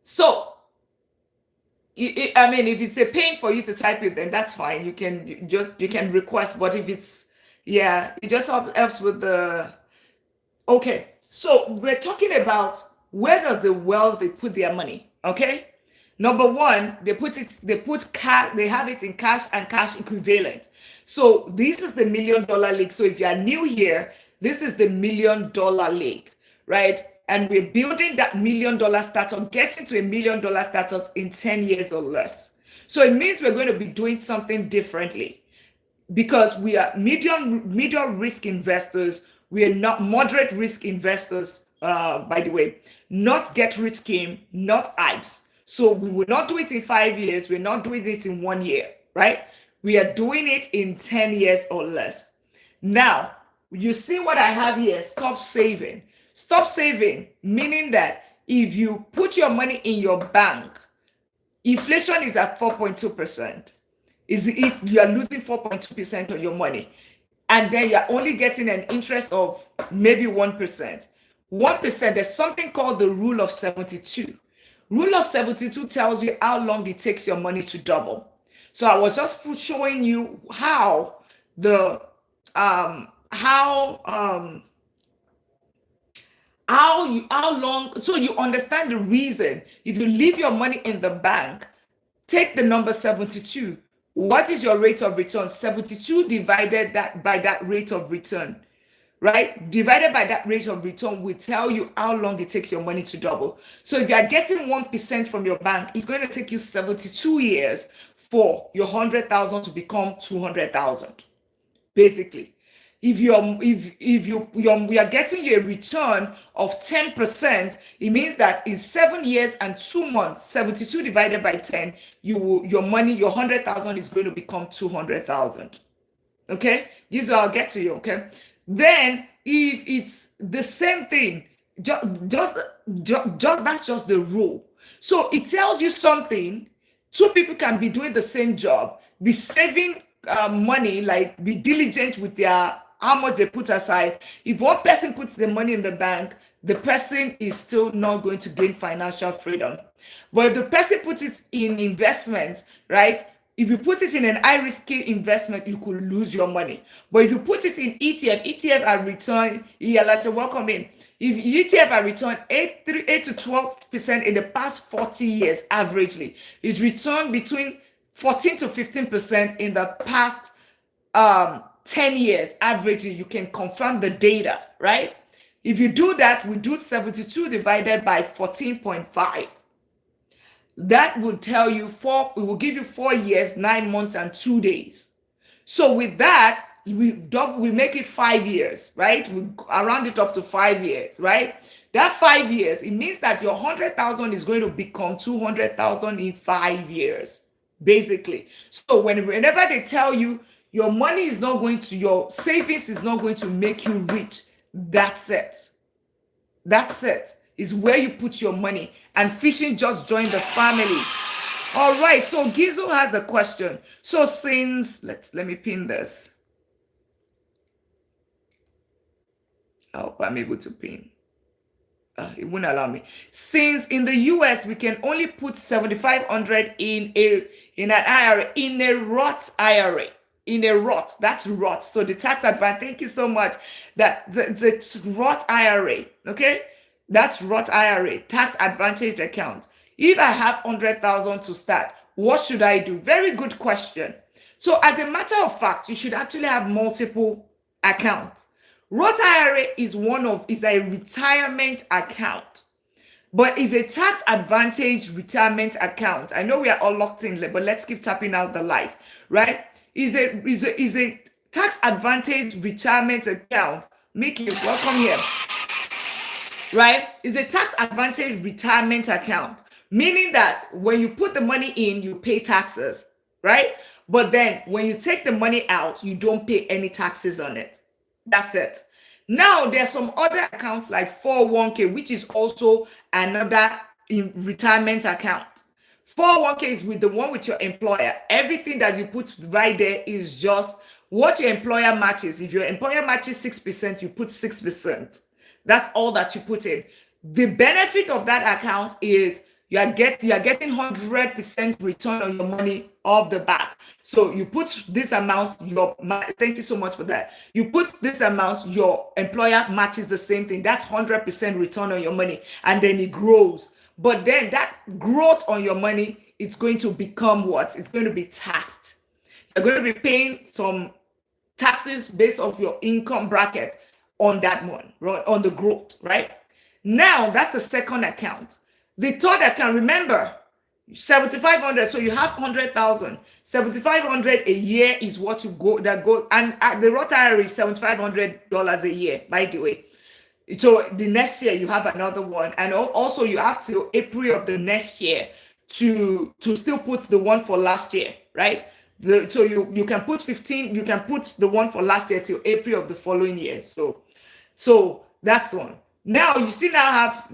So I mean, if it's a pain for you to type it, then that's fine. You can request, but if it's, yeah, it just helps with the, okay. So we're talking about where does the wealthy put their money, okay? Number 1, they have it in cash and cash equivalent. So this is the $1 million league. So if you are new here, this is the $1 million league, right? And we're building that $1 million status, getting to $1 million status in 10 years or less. So it means we're going to be doing something differently because we are medium risk investors. We are not moderate risk investors, by the way, not get rich scheme, not hypes. So we will not do it in 5 years. We're not doing this in 1 year, right? We are doing it in 10 years or less. Now, you see what I have here, stop saving. Stop saving, meaning that if you put your money in your bank, inflation is at 4.2%. You are losing 4.2% of your money. And then you're only getting an interest of maybe 1%. 1%, there's something called the rule of 72. Rule of 72 tells you how long it takes your money to double. So I was just showing you how long, so you understand the reason. If you leave your money in the bank, take the number 72. What is your rate of return? 72 divided by that rate of return, right? Divided by that rate of return will tell you how long it takes your money to double. So if you are getting 1% from your bank, it's going to take you 72 years for your 100,000 to become 200,000, basically. If we are getting you a return of 10%, it means that in 7 years and 2 months, 72 divided by 10, your money, your 100,000 is going to become 200,000. Okay, this I'll get to you. Okay, then if it's the same thing, just that's just the rule. So it tells you something. 2 people can be doing the same job, be saving money, like be diligent with how much they put aside. If one person puts the money in the bank, the person is still not going to gain financial freedom. But if the person puts it in investment, right? If you put it in an high risky investment, you could lose your money. But if you put it in ETF are return, yeah, like to welcome in. If ETF are returned 8 to 12% in the past 40 years, averagely, it's returned between 14 to 15% in the past 10 years, averagely. You can confirm the data, right? If you do that, we do 72 divided by 14.5. That would tell you it will give you 4 years, 9 months, and 2 days. So with that, we make it 5 years, right? We round it up to 5 years, right? That 5 years, it means that your 100,000 is going to become 200,000 in 5 years, basically. So whenever they tell you your money is not going to, your savings is not going to make you rich, that's it. That's it. Is where you put your money. And fishing just joined the family. All right, so Gizo has the question. So since, let me pin this. I hope I'm able to pin. It wouldn't allow me. Since in the US, we can only put 7,500 in an IRA, in a Roth IRA. In a Roth, that's Roth. So the tax advantage, thank you so much. That the Roth IRA, okay? That's Roth IRA, tax advantage account. If I have 100,000 to start, what should I do? Very good question. So as a matter of fact, you should actually have multiple accounts. Roth IRA is a retirement account, but it's a tax advantage retirement account. I know we are all locked in, but let's keep tapping out the life, right? Is a tax advantage retirement account. Mickey, welcome here. Right? It's a tax advantage retirement account, meaning that when you put the money in, you pay taxes, right? But then when you take the money out, you don't pay any taxes on it. That's it. Now, there's some other accounts like 401k, which is also another retirement account. 401k is with the one with your employer. Everything that you put right there is just what your employer matches. If your employer matches 6%, you put 6%. That's all that you put in. The benefit of that account is you are getting 100% return on your money off the back. So you put this amount, thank you so much for that. You put this amount, your employer matches the same thing. That's 100% return on your money, and then it grows. But then that growth on your money, it's going to become what? It's going to be taxed. You're going to be paying some taxes based off your income bracket on that one, on the growth, right? Now, that's the second account. The third account, remember, 7,500, so you have 100,000. 7,500 a year is what you go, and the Roth IRA is $7,500 a year, by the way. So the next year you have another one, and also you have till April of the next year to still put the one for last year, right? So you can put 15, you can put the one for last year till April of the following year. So that's one. Now you still now have,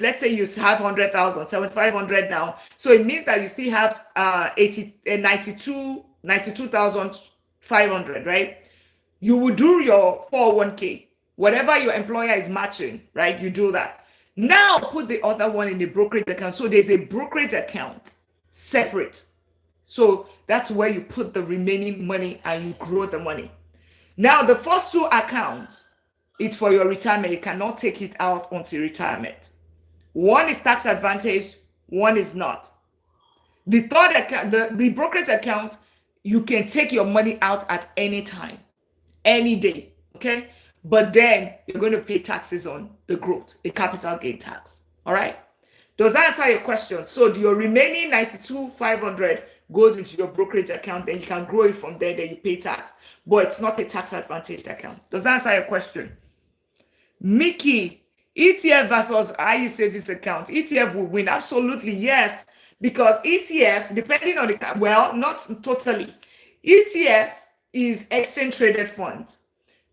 let's say you have 100,000, 7,500 now. So it means that you still have 92,500, right? You will do your 401k, whatever your employer is matching, right? You do that. Now put the other one in the brokerage account. So there's a brokerage account separate. So that's where you put the remaining money and you grow the money. Now the first two accounts, it's for your retirement. You cannot take it out until retirement. One is tax advantage, one is not. The third account, the brokerage account, you can take your money out at any time, any day, okay? But then you're going to pay taxes on the growth, a capital gain tax, all right? Does that answer your question? So your remaining 92,500 goes into your brokerage account, then you can grow it from there, then you pay tax. But it's not a tax advantaged account. Does that answer your question? Mickey, ETF versus IE savings account. ETF will win. Absolutely, yes. Because ETF, depending on not totally. ETF is exchange traded funds.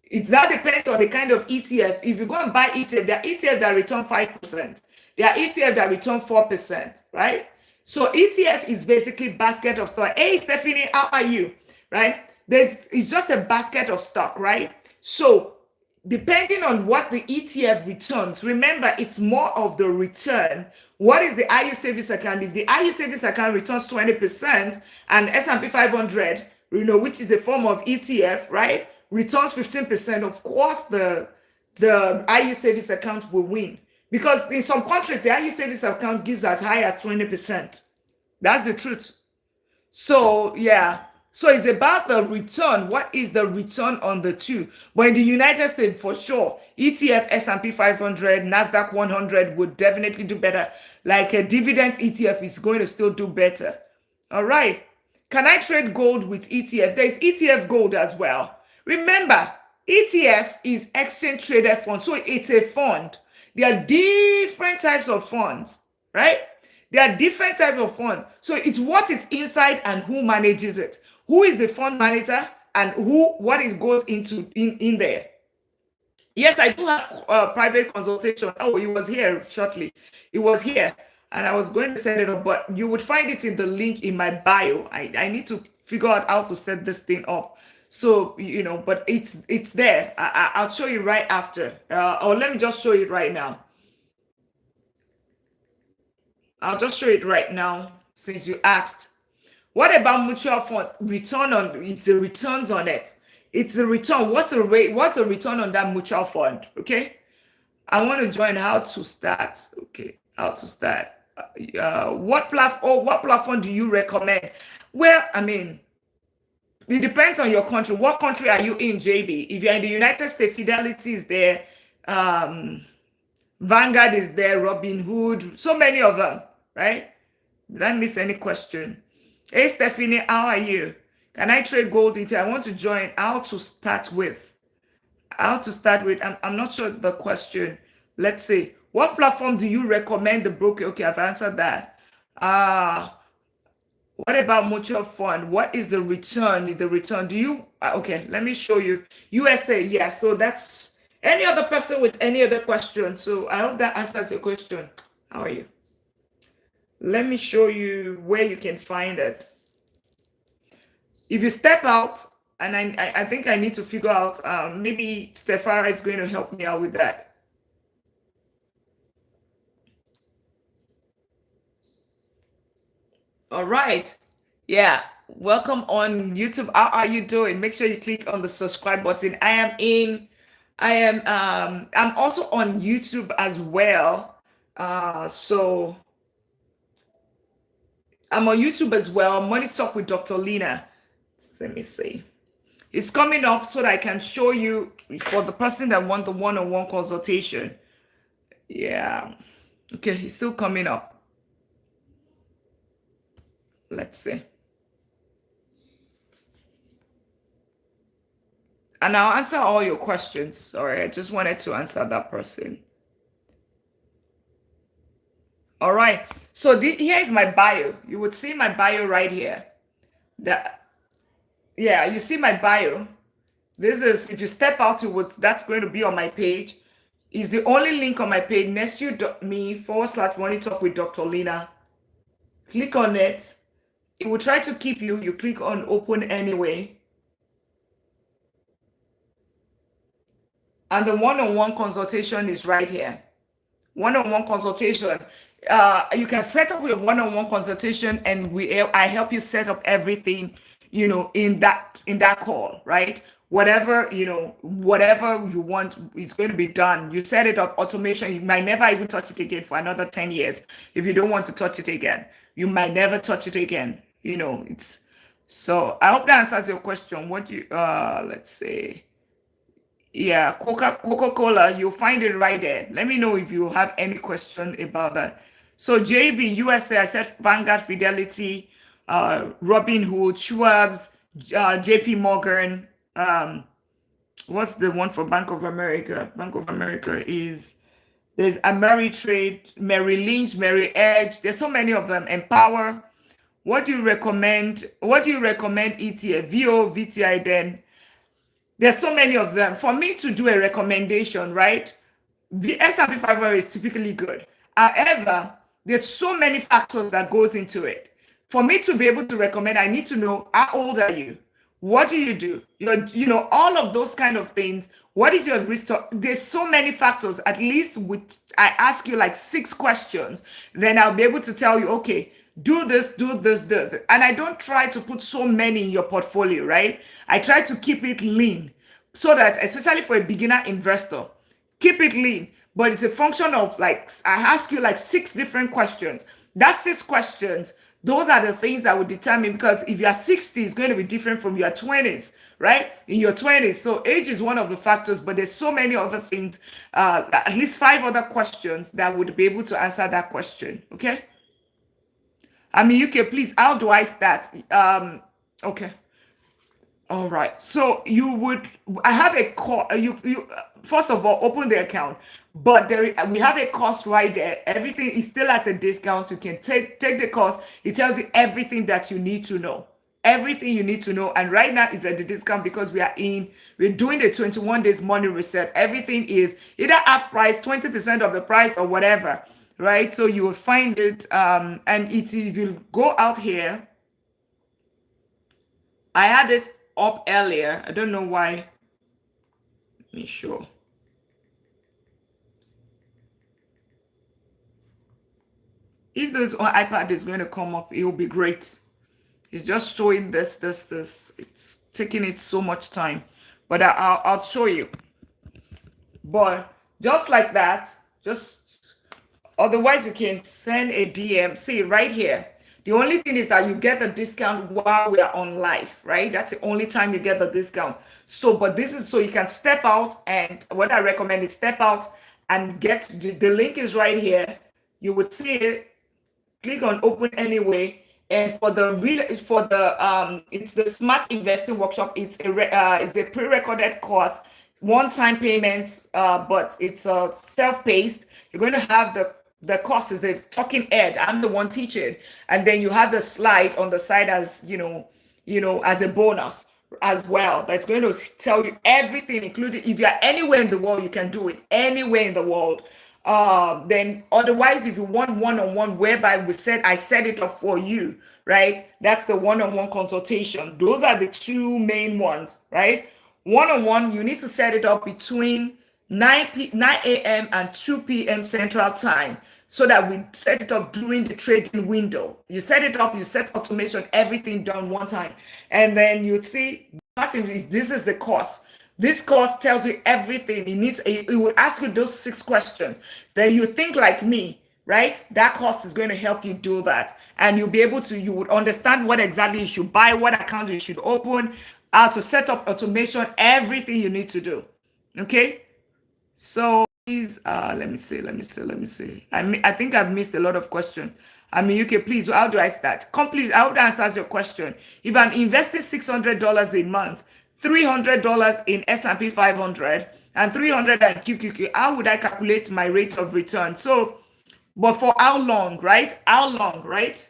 It now depends on the kind of ETF. If you go and buy ETF, there are ETF that return 5%. There are ETF that return 4%, right? So ETF is basically basket of stock. Hey, Stephanie, how are you? Right? It's just a basket of stock, right? So depending on what the ETF returns, remember it's more of the return. What is the IU savings account? If the IU savings account returns 20% and S&P 500, which is a form of ETF, right, returns 15%, of course the IU savings account will win. Because in some countries, the IU savings account gives as high as 20%. That's the truth. So yeah, so it's about the return. What is the return on the two? But in the United States, for sure, ETF S&P 500, Nasdaq 100 would definitely do better. Like a dividend ETF is going to still do better. All right. Can I trade gold with ETF? There's ETF gold as well. Remember, ETF is exchange traded fund, so it's a fund. There are different types of funds, right? There are different types of funds. So it's what is inside and who manages it. Who is the fund manager and what it goes into in there. Yes, I do have private consultation. Oh, it was here shortly. It was here. And I was going to set it up, but you would find it in the link in my bio. I need to figure out how to set this thing up. So, but it's there. I'll show you right after. Or let me just show it right now. I'll just show it right now since you asked. What about mutual fund? Return on, it's the returns on it. It's the return. What's the rate? What's the return on that mutual fund? Okay. I want to join how to start. Okay. How to start. What platform do you recommend? Well, I mean, it depends on your country. What country are you in, JB? If you're in the United States, Fidelity is there. Vanguard is there. Robinhood. So many of them, right? Did I miss any question? Hey, Stephanie, how are you? Can I trade gold into? I want to join. How to start with? I'm not sure the question. Let's see. What platform do you recommend the broker? Okay, I've answered that. What about mutual fund? What is the return? The return, do you, okay, let me show you. USA, yeah, so that's any other person with any other question. So I hope that answers your question. How are you? Let me show you where you can find it. If you step out, and I think I need to figure out, maybe Stefara is going to help me out with that. All right. Yeah. Welcome on YouTube. How are you doing? Make sure you click on the subscribe button. I'm also on YouTube as well. So I'm on YouTube as well. Money Talk with Dr. Lina. Let me see. It's coming up so that I can show you for the person that want the one-on-one consultation. Yeah. Okay, it's still coming up. Let's see. And I'll answer all your questions. Sorry, I just wanted to answer that person. All right. So here is my bio. You would see my bio right here. Yeah, you see my bio. This is, if you step out, that's going to be on my page. Is the only link on my page, nestu.me/Money Talk with Dr. Lina. Click on it. It will try to keep you. You click on open anyway. And the one-on-one consultation is right here. One-on-one consultation. You can set up your one-on-one consultation, and I help you set up everything, in that call, right? Whatever you want is going to be done. You set it up, automation. You might never even touch it again for another 10 years. If you don't want to touch it again, you might never touch it again. It's so. I hope that answers your question. Let's say, yeah, Coca-Cola, you'll find it right there. Let me know if you have any question about that. So JB, USA, I said Vanguard, Fidelity, Robinhood, Schwab's, JP Morgan. What's the one for Bank of America? Bank of America there's Ameritrade, Merrill Lynch, Merrill Edge. There's so many of them. Empower. What do you recommend? ETF, VO, VTI then? There's so many of them. For me to do a recommendation, right? The S&P 500 is typically good. However, there's so many factors that goes into it. For me to be able to recommend, I need to know how old are you? What do? You know, all of those kind of things. What is your risk? There's so many factors. At least with I ask you like 6 questions, then I'll be able to tell you, okay, do this, do this, this. And I don't try to put so many in your portfolio, right? I try to keep it lean so that, especially for a beginner investor, keep it lean. But it's a function of like, I ask you like 6 different questions. That's 6 questions. Those are the things that will determine, because if you're 60, it's going to be different from your 20s, right? In your 20s. So age is one of the factors, but there's so many other things, at least 5 other questions that would be able to answer that question. Okay. I mean, UK, please, how do I start? Okay. All right. So I have a call. You first of all open the account, but we have a cost right there. Everything is still at a discount. You can take the cost. It tells you everything that you need to know. Everything you need to know. And right now it's at the discount because we're doing the 21 days money reset. Everything is either half price, 20% of the price, or whatever. Right. So you will find it. And if you go out here, I had it up earlier. I don't know why. Let me show. If this on iPad is going to come up, it will be great. It's just showing this. It's taking it so much time, but I'll show you. But just like that, just otherwise you can send a DM. See right here. The only thing is that you get the discount while we are on live, right? That's the only time you get the discount. So, but this is so you can step out, and what I recommend is step out and get the link is right here. You would see it, click on open anyway. And for the it's the smart investing workshop. It's a pre-recorded course, one-time payments, but it's self-paced. You're going to have the course is a talking head. I'm the one teaching, and then you have the slide on the side as as a bonus as well. That's going to tell you everything, including if you're anywhere in the world, you can do it anywhere in the world. Then otherwise, if you want one-on-one, whereby I set it up for you, right? That's the one-on-one consultation. Those are the 2 main ones, right? One-on-one, you need to set it up between 9 a.m. and 2 p.m. Central Time, so that we set it up during the trading window. You set it up, you set automation, everything done one time. And then you see, this is the course. This course tells you everything. It will ask you those 6 questions. Then you think like me, right? That course is going to help you do that. And you'll be able to, you would understand what exactly you should buy, what account you should open, how to set up automation, everything you need to do. Okay? So please, let me see. I think I've missed a lot of questions. I mean, UK, please, how do I start? Complete, I hope that answers your question. If I'm investing $600 a month, $300 in S&P 500, and 300 in QQQ, how would I calculate my rate of return? So, but for how long, right? How long, right?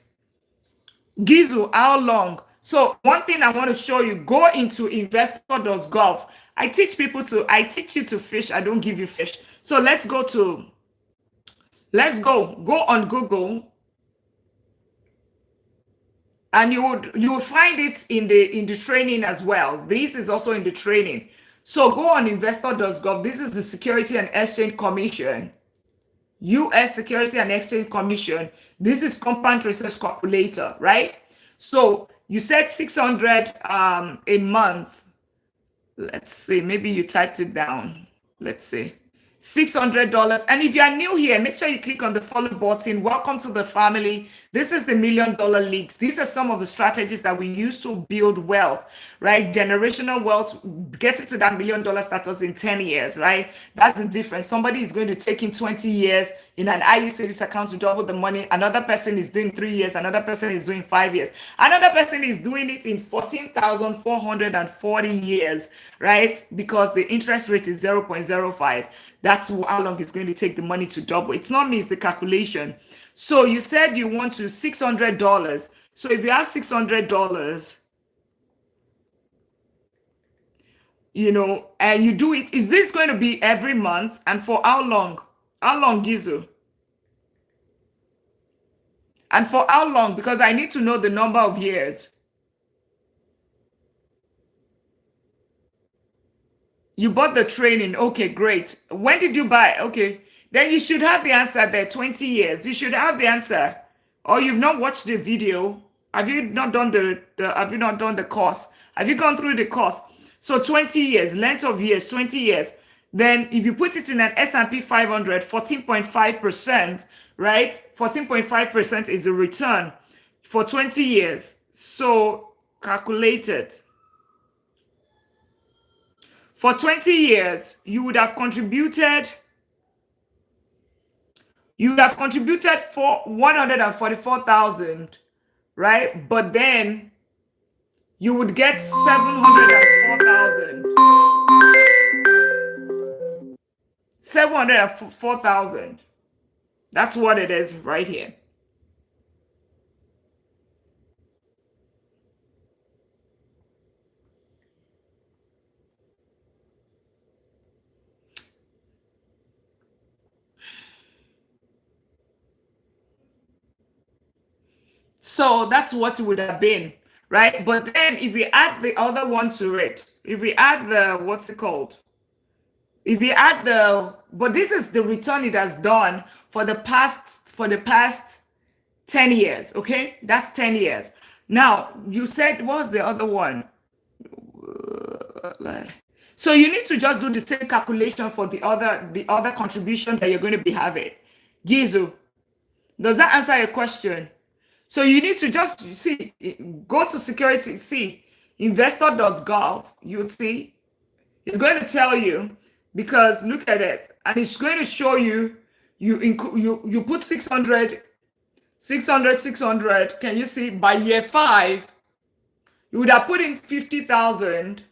Gizu, how long? So one thing I want to show you, go into investor.gov. I teach you to fish. I don't give you fish. So let's go on Google, and you will find it in the training as well. This is also in the training. So go on investor.gov. This is the Security and Exchange Commission, U.S. Security and Exchange Commission. This is compound research calculator, right? So you said 600 a month. Let's see, maybe you typed it down. Let's see. $600. And if you are new here, make sure you click on the follow button. Welcome to the family. This is the $1 Million Leagues. These are some of the strategies that we use to build wealth, right? Generational wealth, getting to that $1 million status in 10 years, right? That's the difference. Somebody is going to take him 20 years in an IU savings account to double the money. Another person is doing 3 years. Another person is doing 5 years. Another person is doing it in 14,440 years, right? Because the interest rate is 0.05. That's how long it's going to take the money to double. It's not me, it's the calculation. So you said you want to $600. So if you have $600, and you do it, is this going to be every month? And for how long? How long, Gizu? And for how long? Because I need to know the number of years. You bought the training. Okay, great. When did you buy? Okay. Then you should have the answer there. 20 years. You should have the answer. Or you've not watched the video. Have you not done have you not done the course? Have you gone through the course? So 20 years, length of years, 20 years. Then if you put it in an S&P 500, 14.5%, right? 14.5% is the return for 20 years. So calculate it. For 20 years, you would have contributed for 144,000, right? But then you would get 704,000. 704,000. That's what it is right here. So that's what it would have been, right? But then if we add the other one to it, if we add the, what's it called? If we add but this is the return it has done for the past 10 years, okay? That's 10 years. Now, you said, what was the other one? So you need to just do the same calculation for the other contribution that you're going to be having. Gizu, does that answer your question? So you need to just see, go to security, see investor.gov, you'll see, it's going to tell you, because look at it, and it's going to show you, you put 600, can you see, by year 5, you would have put in 50,000.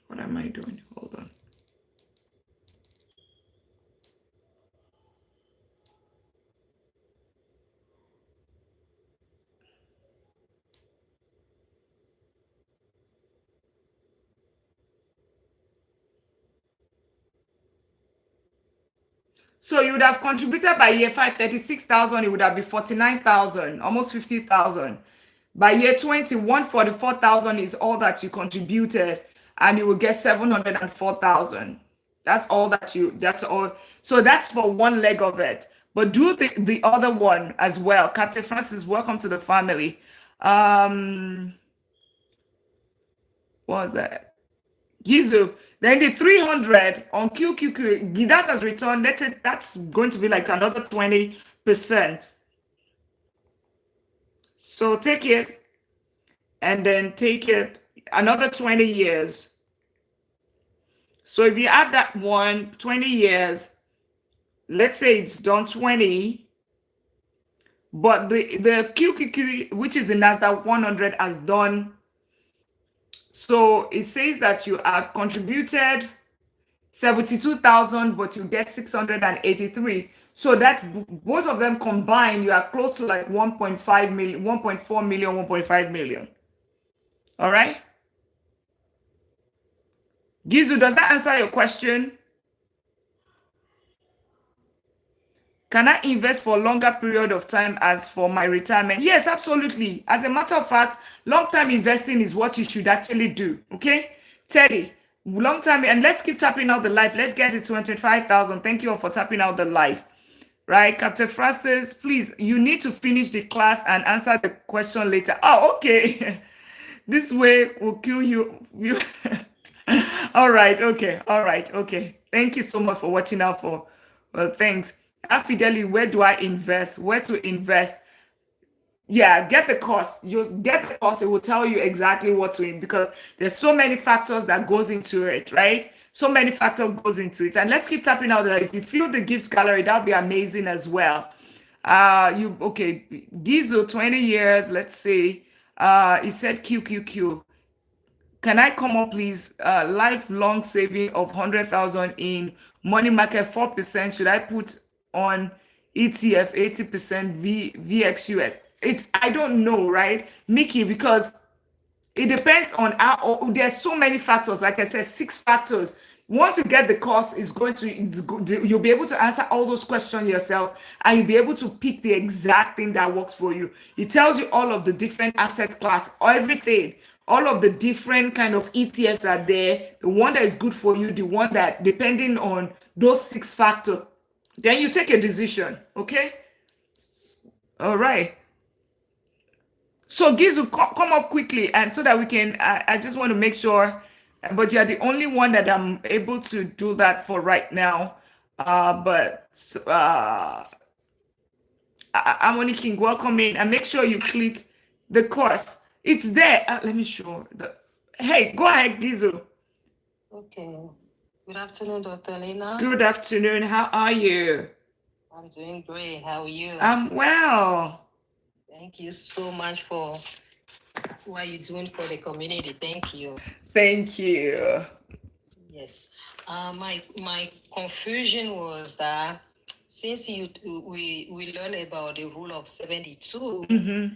What am I doing? Hold on. So you would have contributed by year 5, 36,000, it would have been 49,000, almost 50,000. By year 20, 144,000 is all that you contributed, and you will get 704,000. That's all that's all. So that's for one leg of it. But do the other one as well. Captain Francis, welcome to the family. What was that? Gizu. Then the 300 on QQQ, that has returned. That's going to be like another 20%. So take it, and then take it another 20 years. So if you add that 20 years, let's say it's done 20, but the QQQ, which is the NASDAQ 100, has done. So it says that you have contributed 72,000, but you get 683. So that both of them combined, you are close to like 1.5 million, 1.4 million, 1.5 million. All right. Gizu, does that answer your question? Can I invest for a longer period of time as for my retirement? Yes, absolutely. As a matter of fact, long-term investing is what you should actually do. Okay, Teddy, long-term, and let's keep tapping out the live. Let's get it to 25,000. Thank you all for tapping out the live. Right, Captain Francis, please, you need to finish the class and answer the question later. Oh, okay. This way will kill you. All right, okay, all right, okay. Thank you so much for watching out for. Well, thanks. Fidelity, where do I invest? Where to invest? Yeah, get the course. Just get the course. It will tell you exactly what to invest, because there's so many factors that goes into it, right? So many factors goes into it. And let's keep tapping out there. If you feel the gifts gallery, that'll be amazing as well. Okay, Gizo, 20 years, let's see. He said QQQ. Can I come up, please? Lifelong saving of 100,000 in money market, 4%. Should I put on ETF 80% VXUS? I don't know, right, Nikki? Because it depends on there's so many factors. Like I said, 6 factors. Once you get the course, you'll be able to answer all those questions yourself, and you'll be able to pick the exact thing that works for you. It tells you all of the different asset class, everything. all of the different kind of ETFs are there, the one that is good for you, the one that depending on those 6 factors, then you take a decision. Okay. All right. So Gizu, come up quickly, and so that we can. I just want to make sure, but you are the only one that I'm able to do that for right now. But Harmony King, welcome in, and make sure you click the course. It's there. Let me show. Hey, go ahead, Gizu. Okay. Good afternoon, Dr. Lina. Good afternoon. How are you? I'm doing great. How are you? I'm well. Thank you so much for what you're doing for the community. Thank you. Thank you. Yes. My confusion was that since we learned about the rule of 72,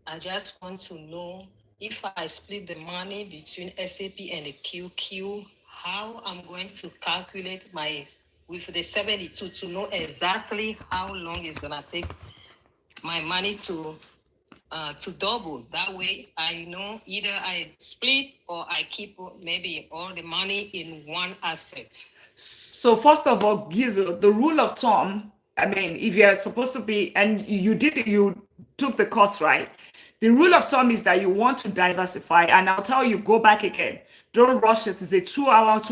I just want to know if I split the money between SAP and the QQ, how I'm going to calculate with the 72 to know exactly how long it's gonna take my money to double. That way I know either I split or I keep maybe all the money in one asset. So first of all, Gizu, the rule of thumb, I mean, if you're supposed to be, and you took the course, right? The rule of thumb is that you want to diversify, and I'll tell you, go back again. Don't rush it. It's a 2 hours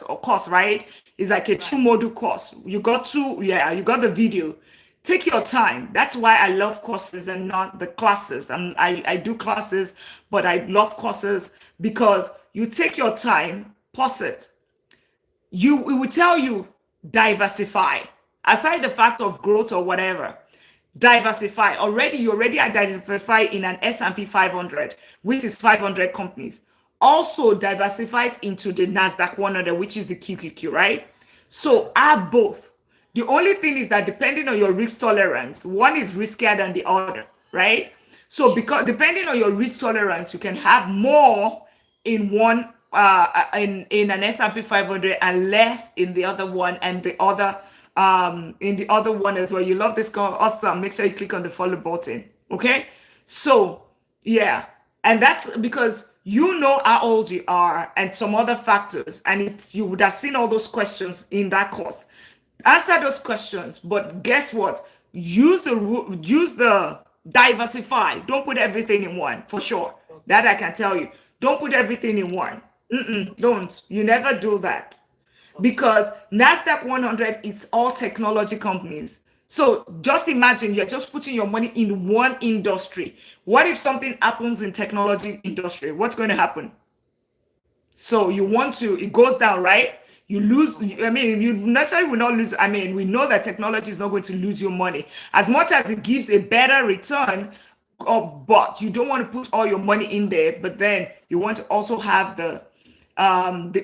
or course, right? It's like a 2-module course. You got the video. Take your time. That's why I love courses and not the classes. I do classes, but I love courses because you take your time, pause it. It will tell you diversify. Aside the fact of growth or whatever, diversify. You already identify in an S&P 500, which is 500 companies. Also diversified into the NASDAQ 100, which is the QQQ, right? So I have both. The only thing is that depending on your risk tolerance, one is riskier than the other, right? So because depending on your risk tolerance, you can have more in one in an S&P 500 and less in the other one, and the other in the other one as well. You love this call, awesome. Make sure you click on the follow button. Okay, so yeah, and that's because you know how old you are and some other factors, and you would have seen all those questions in that course. Answer those questions, but guess what? Use the diversify. Don't put everything in one, for sure. That I can tell you. Don't put everything in one. Don't. You never do that. Because NASDAQ 100, it's all technology companies. So just imagine you're just putting your money in one industry. What if something happens in technology industry? What's going to happen? So it goes down, right? You lose. I mean, you necessarily will not lose. I mean, we know that technology is not going to lose your money as much as it gives a better return. But you don't want to put all your money in there. But then you want to also have the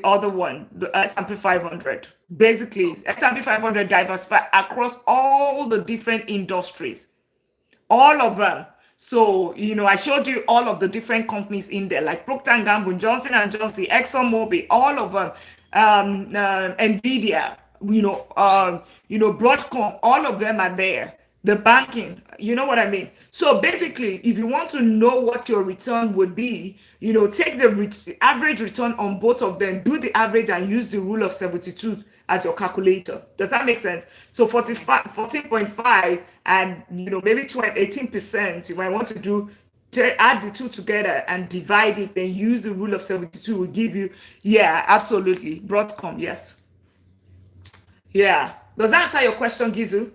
other one, the S&P 500. Basically, S&P 500 diversify across all the different industries, all of them. So, I showed you all of the different companies in there, like Procter & Gamble, Johnson & Johnson, ExxonMobil, all of them, NVIDIA, Broadcom, all of them are there. The banking, you know what I mean? So basically, if you want to know what your return would be, take the average return on both of them, do the average and use the rule of 72 as your calculator. Does that make sense? So 14.5 and maybe 18%, you might want to add the two together and divide it, then use the rule of 72 will give you, yeah, absolutely. Broadcom, yes. Yeah. Does that answer your question, Gizu?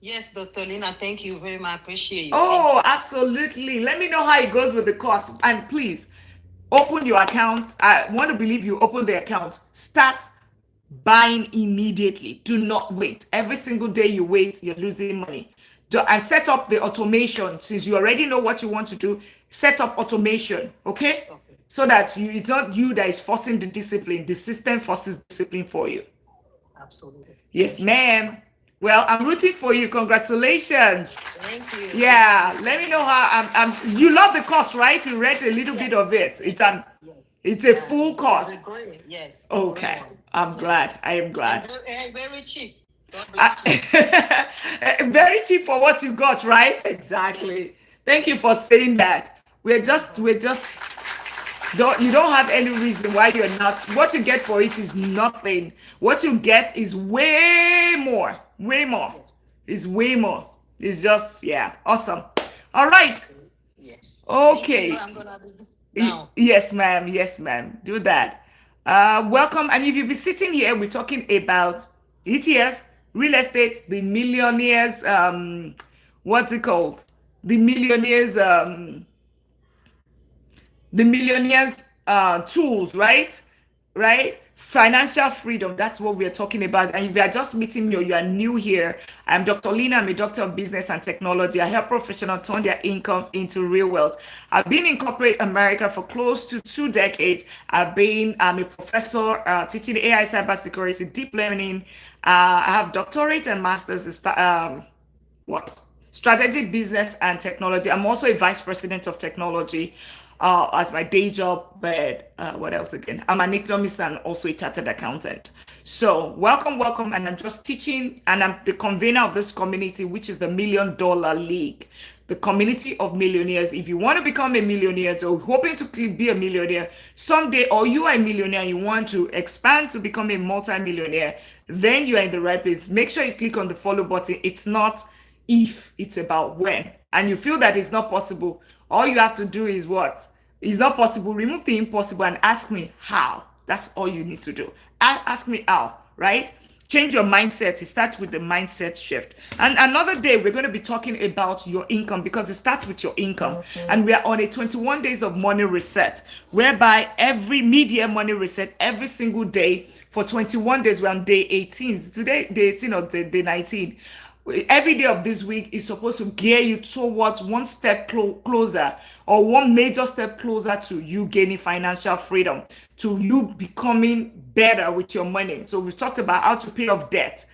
Yes, Dr. Lina, thank you very much. I appreciate you. Oh, absolutely. Let me know how it goes with the cost. And please, open your accounts. I want to believe you open the account. Start buying immediately. Do not wait. Every single day you wait, you're losing money. And set up the automation. Since you already know what you want to do, set up automation, okay? So that it's not you that is forcing the discipline. The system forces discipline for you. Absolutely. Yes, ma'am. Well, I'm rooting for you. Congratulations. Thank you. Yeah, let me know how you love the course, right? You read a little bit of it. It's a full course. Yes. Okay. I'm glad. I am glad. And very cheap. Very cheap for what you got, right? Exactly. Yes. Thank you for saying that. We're just you don't have any reason why you're not. What you get for it is nothing. What you get is way more. Way more. Yes. It's way more. It's just, yeah, awesome. All right. Yes. Thank you. Okay. I'm gonna do now. Yes, ma'am. Yes, ma'am. Do that. Welcome. And if you be sitting here, we're talking about ETF, real estate, the millionaires, what's it called? The millionaires, tools, right, financial freedom. That's what we're talking about. And if you are just meeting me or you are new here, I'm Dr. Lina. I'm a doctor of business and technology. I help professionals turn their income into real wealth. I've been in corporate America for close to 2 decades. I'm a professor teaching AI, cybersecurity, deep learning. I have doctorate and master's what strategic business and technology. I'm also a vice president of technology as my day job. But what else again? I'm an economist and also a chartered accountant. So welcome, and I'm just teaching, and I'm the convener of this community, which is the $1 Million League, the community of millionaires. If you want to become a millionaire, so hoping to be a millionaire someday, or you are a millionaire, you want to expand to become a multi-millionaire, then you are in the right place. Make sure you click on the follow button. It's not if, it's about when. And you feel that it's not possible, all you have to do is what? It's not possible. Remove the impossible and ask me how. That's all you need to do. Ask me how, right? Change your mindset. It starts with the mindset shift. And another day, we're going to be talking about your income, because it starts with your income. And we are on a 21 days of money reset, whereby every media money reset every single day for 21 days. We're on day 18. Today, day 18 or day 19. Every day of this week is supposed to gear you towards one step closer, or one major step closer to you gaining financial freedom, to you becoming better with your money. So we've talked about how to pay off debt,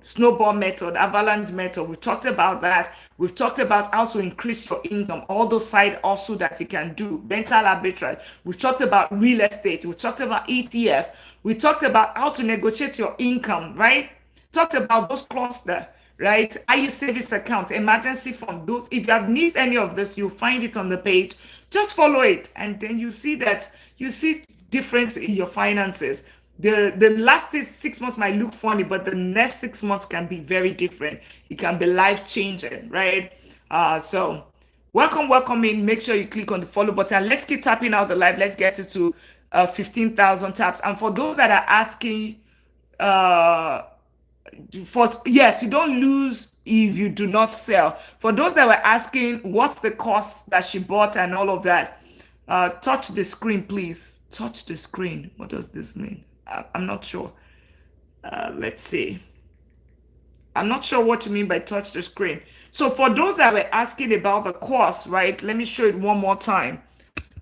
snowball method, avalanche method. We've talked about that. We've talked about how to increase your income, all those side also that you can do, rental arbitrage. We've talked about real estate. We've talked about ETFs. We talked about how to negotiate your income, right? Talked about those clusters, right? IU savings account, emergency fund. Those, if you have missed any of this, you'll find it on the page. Just follow it, and then you see difference in your finances. The last 6 months might look funny, but the next 6 months can be very different. It can be life changing, right? So welcome in. Make sure you click on the follow button. Let's keep tapping out the live. Let's get it to 15,000 taps. And for those that are asking, yes, you don't lose if you do not sell. For those that were asking what's the cost that she bought and all of that, touch the screen, please. Touch the screen. What does this mean? I'm not sure. Let's see. I'm not sure what you mean by touch the screen. So for those that were asking about the cost, right? Let me show it one more time.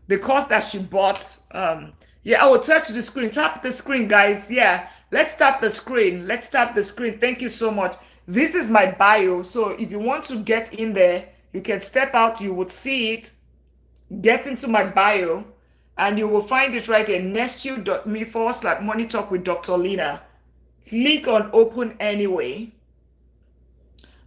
The cost that she bought. Yeah, I will touch the screen. Tap the screen, guys. Yeah, let's tap the screen. Let's tap the screen. Thank you so much. This is my bio. So if you want to get in there, you can step out. You would see it. Get into my bio, and you will find it right there. nestu.me/Money Talk with Dr. Lina. Click on open anyway.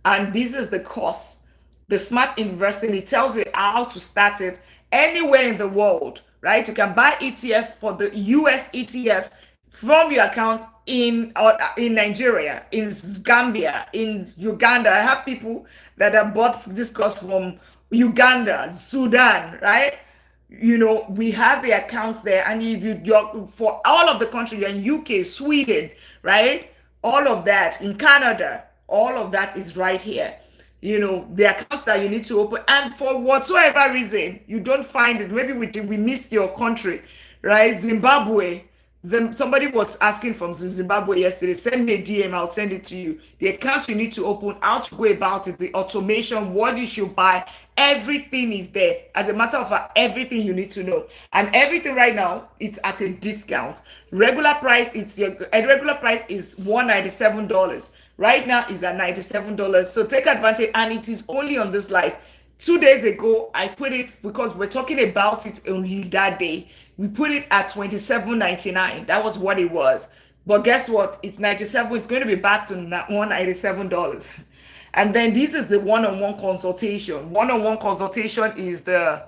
And this is the cost. The smart investing, it tells you how to start it anywhere in the world, right? You can buy ETF for the US ETFs from your account in Nigeria, in Gambia, in Uganda. I have people that have bought this course from Uganda, Sudan, right? We have the accounts there, and if you're for all of the country, you're in UK, Sweden, right? All of that, in Canada, all of that is right here. The accounts that you need to open, and for whatsoever reason you don't find it, maybe we missed your country, right? Zimbabwe. Somebody was asking from Zimbabwe yesterday. Send me a DM, I'll send it to you. The account you need to open, how to go about it, the automation, what you should buy, everything is there. As a matter of fact, everything you need to know. And everything right now, it's at a discount. Regular price is $197. Right now is at $97. So take advantage, and it is only on this live. 2 days ago, I put it, because we're talking about it only that day, we put it at $27.99. That was what it was. But guess what? It's $97. It's going to be back to $197. And then this is the one-on-one consultation. One-on-one consultation is the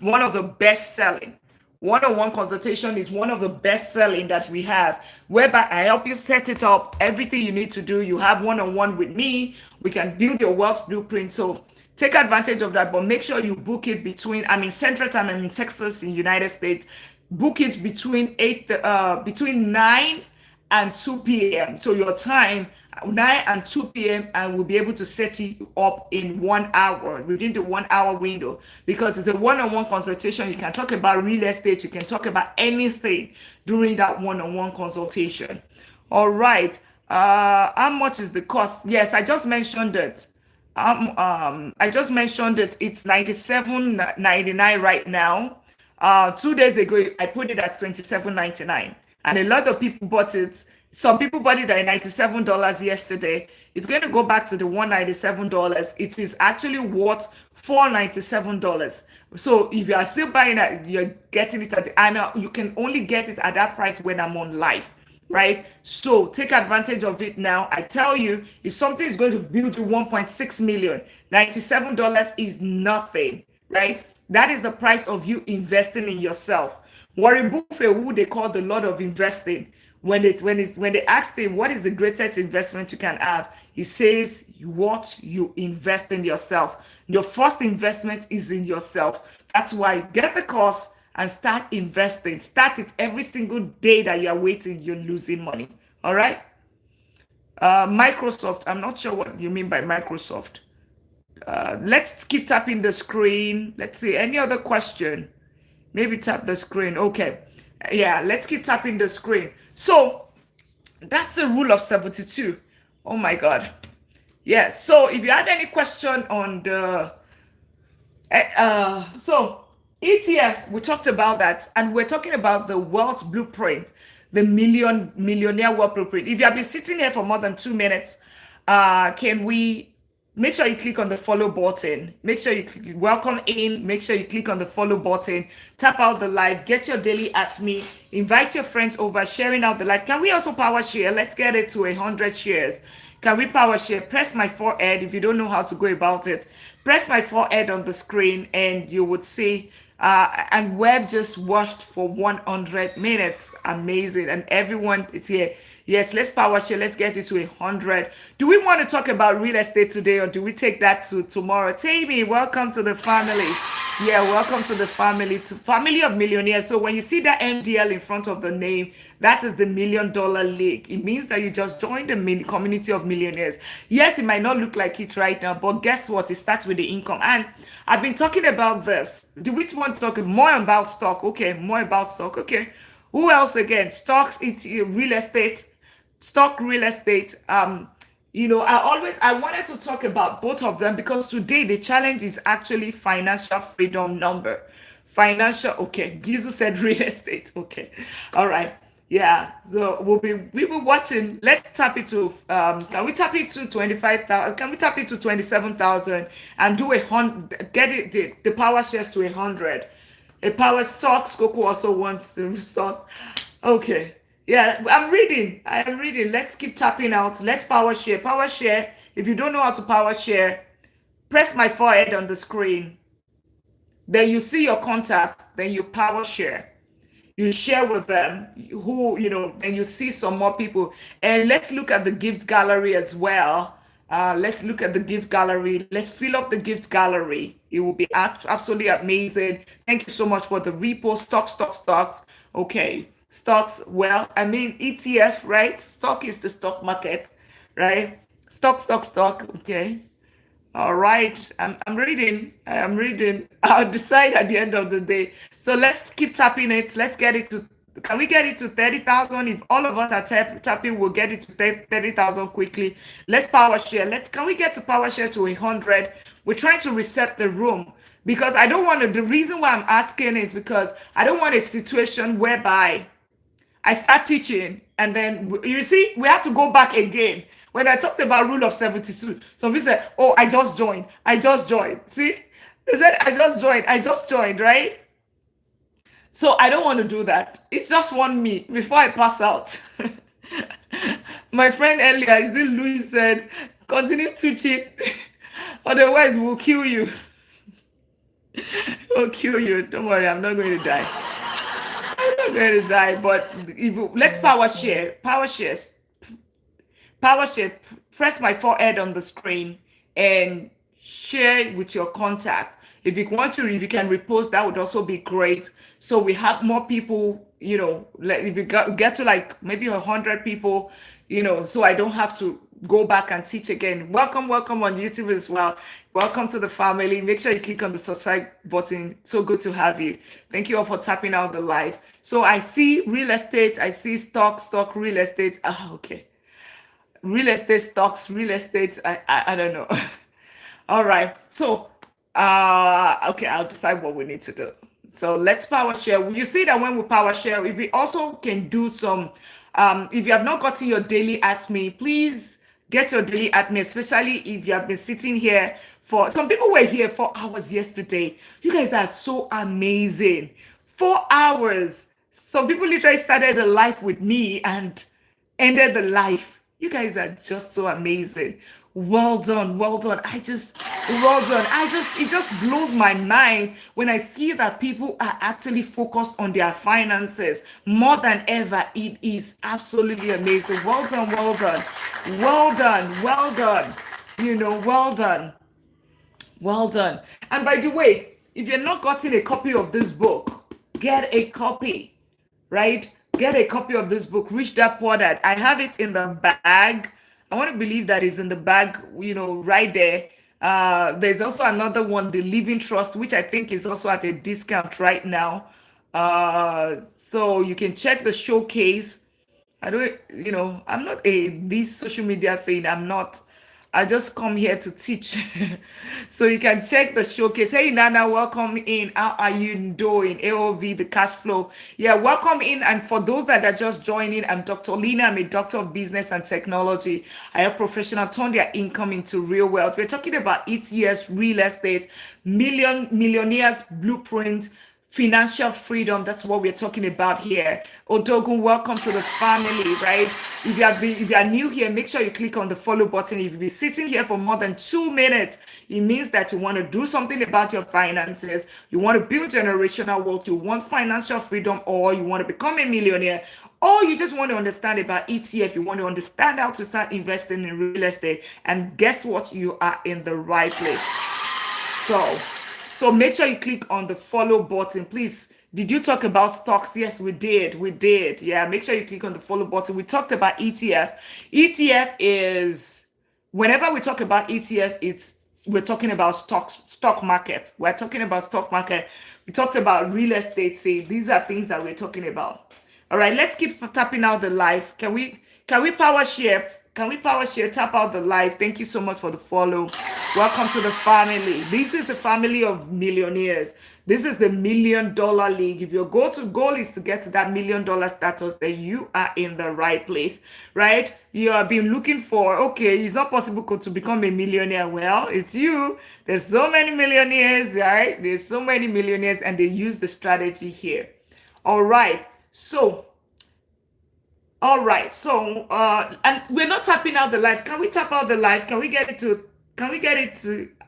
one of the best selling. One-on-one consultation is one of the best selling that we have, whereby I help you set it up, everything you need to do. You have one-on-one with me. We can build your wealth blueprint. So take advantage of that, but make sure you book it between, I'm in Central Time, I'm in Texas, in United States. Book it between 9 and 2 p.m. So your time, 9 and 2 p.m., and we'll be able to set you up in 1 hour, within the 1 hour window, because it's a one-on-one consultation. You can talk about real estate, you can talk about anything during that one-on-one consultation. All right. How much is the cost? Yes, I just mentioned it. I just mentioned it. It's 97.99 right now. 2 days ago, I put it at 27.99, and a lot of people bought it. Some people bought it at $97 yesterday. It's going to go back to the $197. It is actually worth $497. So if you are still buying it, you're getting it at the annual. You can only get it at that price when I'm on live, right? So take advantage of it now. I tell you, if something is going to build to 1.6 million, $97 is nothing, right? That is the price of you investing in yourself. Warren Buffett, who they call the Lord of Investing, when they asked him what is the greatest investment you can have, he says what you invest in yourself. Your first investment is in yourself. That's why get the course and start investing. Start it every single day that you're waiting, you're losing money. All right. Microsoft, I'm not sure what you mean by Microsoft. Let's keep tapping the screen. Let's see, any other question? Maybe tap the screen. Okay. Yeah, let's keep tapping the screen. So that's the rule of 72. Oh my God. Yeah. So if you have any question on the so ETF, we talked about that, and we're talking about the wealth blueprint, the millionaire wealth blueprint. If you have been sitting here for more than 2 minutes, can we make sure you click on the follow button? Make sure you welcome in. Make sure you click on the follow button. Tap out the live. Get your daily at me. Invite your friends over. Sharing out the live. Can we also power share? Let's get it to 100 shares. Can we power share? Press my forehead. If you don't know how to go about it, press my forehead on the screen, and you would see. And web just watched for 100 minutes. Amazing. And everyone is here. Yes, let's power share. Let's get it to 100. Do we want to talk about real estate today, or do we take that to tomorrow? Tammy, welcome to the family. Yeah, welcome to the family, to family of millionaires. So when you see that MDL in front of the name, that is the $1 Million League. It means that you just joined the community of millionaires. Yes, it might not look like it right now, but guess what? It starts with the income. And I've been talking about this. Do we want to talk more about stock? Okay, more about stock. Okay. Who else again? Stocks, it's real estate, stock, real estate. I wanted to talk about both of them, because today the challenge is actually financial freedom number. Okay. Jesus said real estate. Okay. All right. Yeah. So we will watching. Let's tap it to can we tap it to 25,000? Can we tap it to 27,000 and do 100? Get it the power shares to 100. A power stocks. Coco also wants to stock. Okay. Yeah, I am reading. Let's keep tapping out. Let's power share. Power share. If you don't know how to power share, press my forehead on the screen. Then you see your contact. Then you power share. You share with them and you see some more people. And let's look at the gift gallery as well. Let's look at the gift gallery. Let's fill up the gift gallery. It will be absolutely amazing. Thank you so much for the repost. Stocks. Okay. Stocks, well, I mean ETF, right? Stock is the stock market, right? Stock. Okay. All right. I'm reading. I'll decide at the end of the day. So let's keep tapping it. Let's get it to. Can we get it to 30,000? If all of us are tapping, we'll get it to 30,000 quickly. Let's power share. Can we get to power share to 100? We're trying to reset the room, because I don't want to. The reason why I'm asking is because I don't want a situation whereby I start teaching, and then you see, we have to go back again. When I talked about rule of 72, some people said, "Oh, I just joined. See, they said, I just joined, right?" So I don't want to do that. It's just 1 minute before I pass out. My friend earlier, Louis, said, "Continue teaching, otherwise we'll kill you." I'll kill you. Don't worry, I'm not going to die. I'm not going to die. But let's power share. Power shares. Power share. Press my forehead on the screen and share with your contact. If you want to, if you can repost, that would also be great. So we have more people, like if you get to like maybe 100 people, so I don't have to go back and teach again. Welcome on YouTube as well. Welcome to the family. Make sure you click on the subscribe button. So good to have you. Thank you all for tapping out the live. So I see real estate. I see stock, real estate. Oh, okay. Real estate stocks, real estate. I don't know. All right. So, okay, I'll decide what we need to do. So let's power share. You see that when we power share, if we also can do some, if you have not gotten your daily at me, please get your daily at me, especially if you have been sitting here for, some people were here 4 hours yesterday. You guys are so amazing. 4 hours. Some people literally started the life with me and ended the life. You guys are just so amazing. Well done, well done. Well done. It just blows my mind when I see that people are actually focused on their finances more than ever. It is absolutely amazing. Well done, well done. Well done, well done. Well done. Well done. And by the way, if you're not gotten a copy of this book, get a copy, right? Get a copy of this book, Reach That Poor Dad. I have it in the bag. I want to believe that it's in the bag, right there. There's also another one, The Living Trust, which I think is also at a discount right now. So you can check the showcase. I don't, I'm not this social media thing. I'm not. I just come here to teach. So you can check the showcase. Hey, Nana, welcome in. How are you doing? AOV, the cash flow. Yeah, welcome in. And for those that are just joining, I'm Dr. Lina. I'm a doctor of business and technology. I help professionals turn their income into real wealth. We're talking about ETFs, real estate, millionaires blueprint, financial freedom. That's what we're talking about here. Odogun, welcome to the family, right? If you are new here, make sure you click on the follow button. If you've been sitting here for more than 2 minutes, it means that you want to do something about your finances. You want to build generational wealth. You want financial freedom, or you want to become a millionaire, or you just want to understand about ETF. You want to understand how to start investing in real estate. And guess what? You are in the right place. So make sure you click on the follow button. Please, did you talk about stocks? Yes, we did. We did. Yeah, make sure you click on the follow button. We talked about ETF. ETF is, whenever we talk about ETF, we're talking about stock market. We're talking about stock market. We talked about real estate. See, these are things that we're talking about. All right, let's keep tapping out the live. Can we power share? Can we power share? Tap out the live. Thank you so much for the follow. Welcome to the family. This is the family of millionaires. This is the $1 million league. If your goal is to get to that $1 million status, then you are in the right place, right? You have been looking for, okay, it's not possible to become a millionaire. Well, it's you. There's so many millionaires, right? There's so many millionaires, and they use the strategy here. All right. So, and we're not tapping out the live. Can we tap out the live? Can we get it to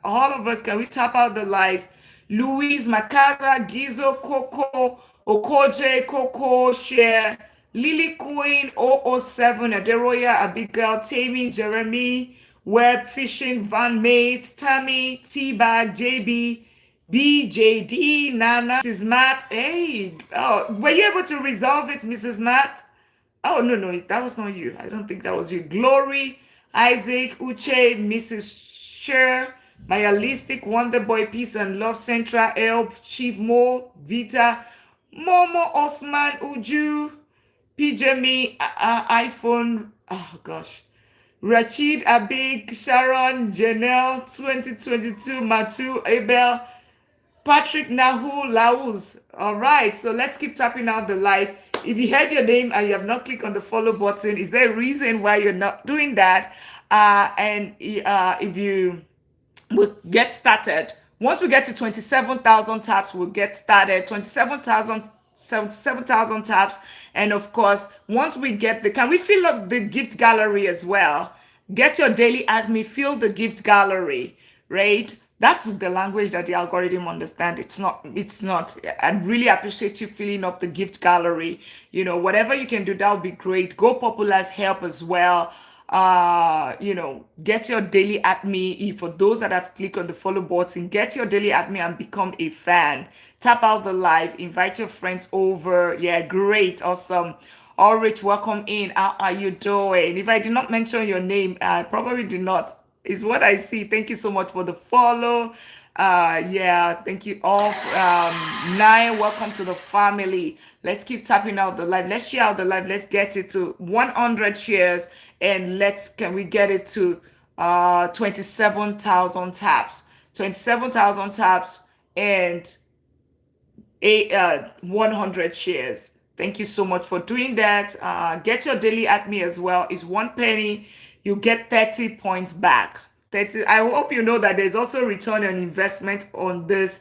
all of us? Can we tap out the live? Louise, Makaza, Gizo, Coco, Okoje, Coco, Share, Lily Queen, 007, Aderoya, Abigail, Tammy, Jeremy, Web, Fishing, Van Mate, Tammy, T-Bag, JB, BJD, Nana, Mrs. Matt. Hey, were you able to resolve it, Mrs. Matt? Oh, no, that was not you. I don't think that was you. Glory, Isaac, Uche, Mrs. Sher, Mayalistic, Wonder Boy, Peace and Love, Central, Help, Chief Mo, Vita, Momo, Osman, Uju, PJ Me, iPhone, oh gosh, Rachid, Abig, Sharon, Janelle, 2022, Matu, Abel, Patrick, Nahu, Laus. All right, so let's keep tapping out the live. If you heard your name and you have not clicked on the follow button, is there a reason why you're not doing that? And if you will get started, once we get to 27,000 taps, we'll get started. 77,000 taps. And of course, once we get can we fill up the gift gallery as well? Get your daily at me, fill the gift gallery, right? That's the language that the algorithm understand. It's not. I really appreciate you filling up the gift gallery. Whatever you can do, that would be great. Go Populars help as well. Get your daily at me. For those that have clicked on the follow button, get your daily at me and become a fan. Tap out the live, invite your friends over. Yeah, great, awesome. Ulrich, welcome in. How are you doing? If I did not mention your name, I probably did not. Is what I see. Thank you so much for the follow. Yeah, thank you all. Nine, welcome to the family. Let's keep tapping out the live. Let's share out the live. Let's get it to 100 shares, and can we get it to 27,000 taps? 27,000 taps and 100 shares. Thank you so much for doing that. Get your daily at me as well. It's 1 penny. You get 30 points back. 30. I hope you know that there's also return on investment on this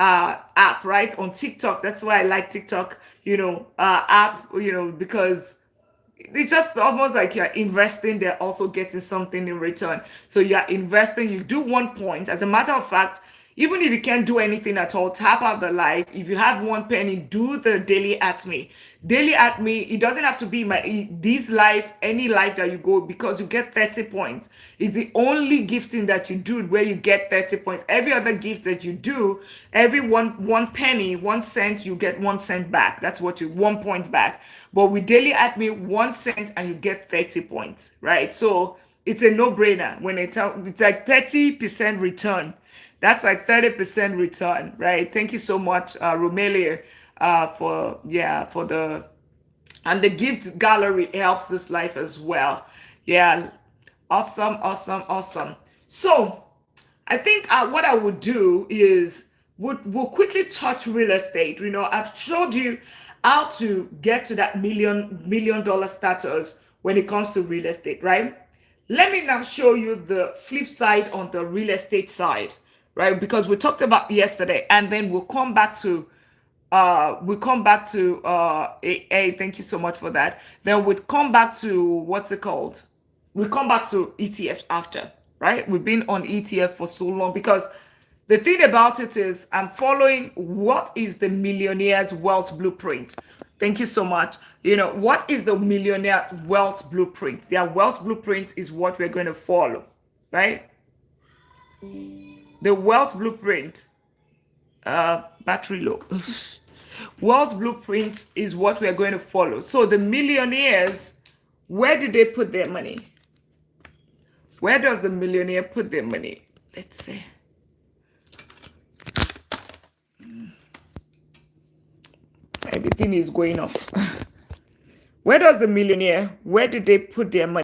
app, right? On TikTok. That's why I like TikTok, app, because it's just almost like you're investing, they're also getting something in return. So you're investing, you do 1 point. As a matter of fact, even if you can't do anything at all, tap out the live. If you have 1 penny, do the daily at me. Daily at me, it doesn't have to be this live, any live that you go, because you get 30 points. It's the only gifting that you do where you get 30 points. Every other gift that you do, every one penny, 1 cent, you get 1 cent back. That's what 1 point back. But with daily at me, 1 cent and you get 30 points, right? So it's a no-brainer when it's like 30% return. That's like 30% return, right? Thank you so much, Romelia, for and the gift gallery helps this life as well. Yeah, awesome. So I think what I would do is we'll quickly touch real estate. I've showed you how to get to that million dollar status when it comes to real estate, right? Let me now show you the flip side on the real estate side, right? Because we talked about yesterday, and then we'll come back to thank you so much for that. Then we'll come back to what's it called? We'll come back to ETFs after, right? We've been on ETF for so long because the thing about it is I'm following what is the millionaire's wealth blueprint. Thank you so much. What is the millionaire's wealth blueprint? Their wealth blueprint is what we're going to follow, right? The wealth blueprint, battery low. Wealth blueprint is what we're going to follow. So the millionaires, where do they put their money? Where does the millionaire put their money? Let's see. Everything is going off. Where does the millionaire, where did they put their money?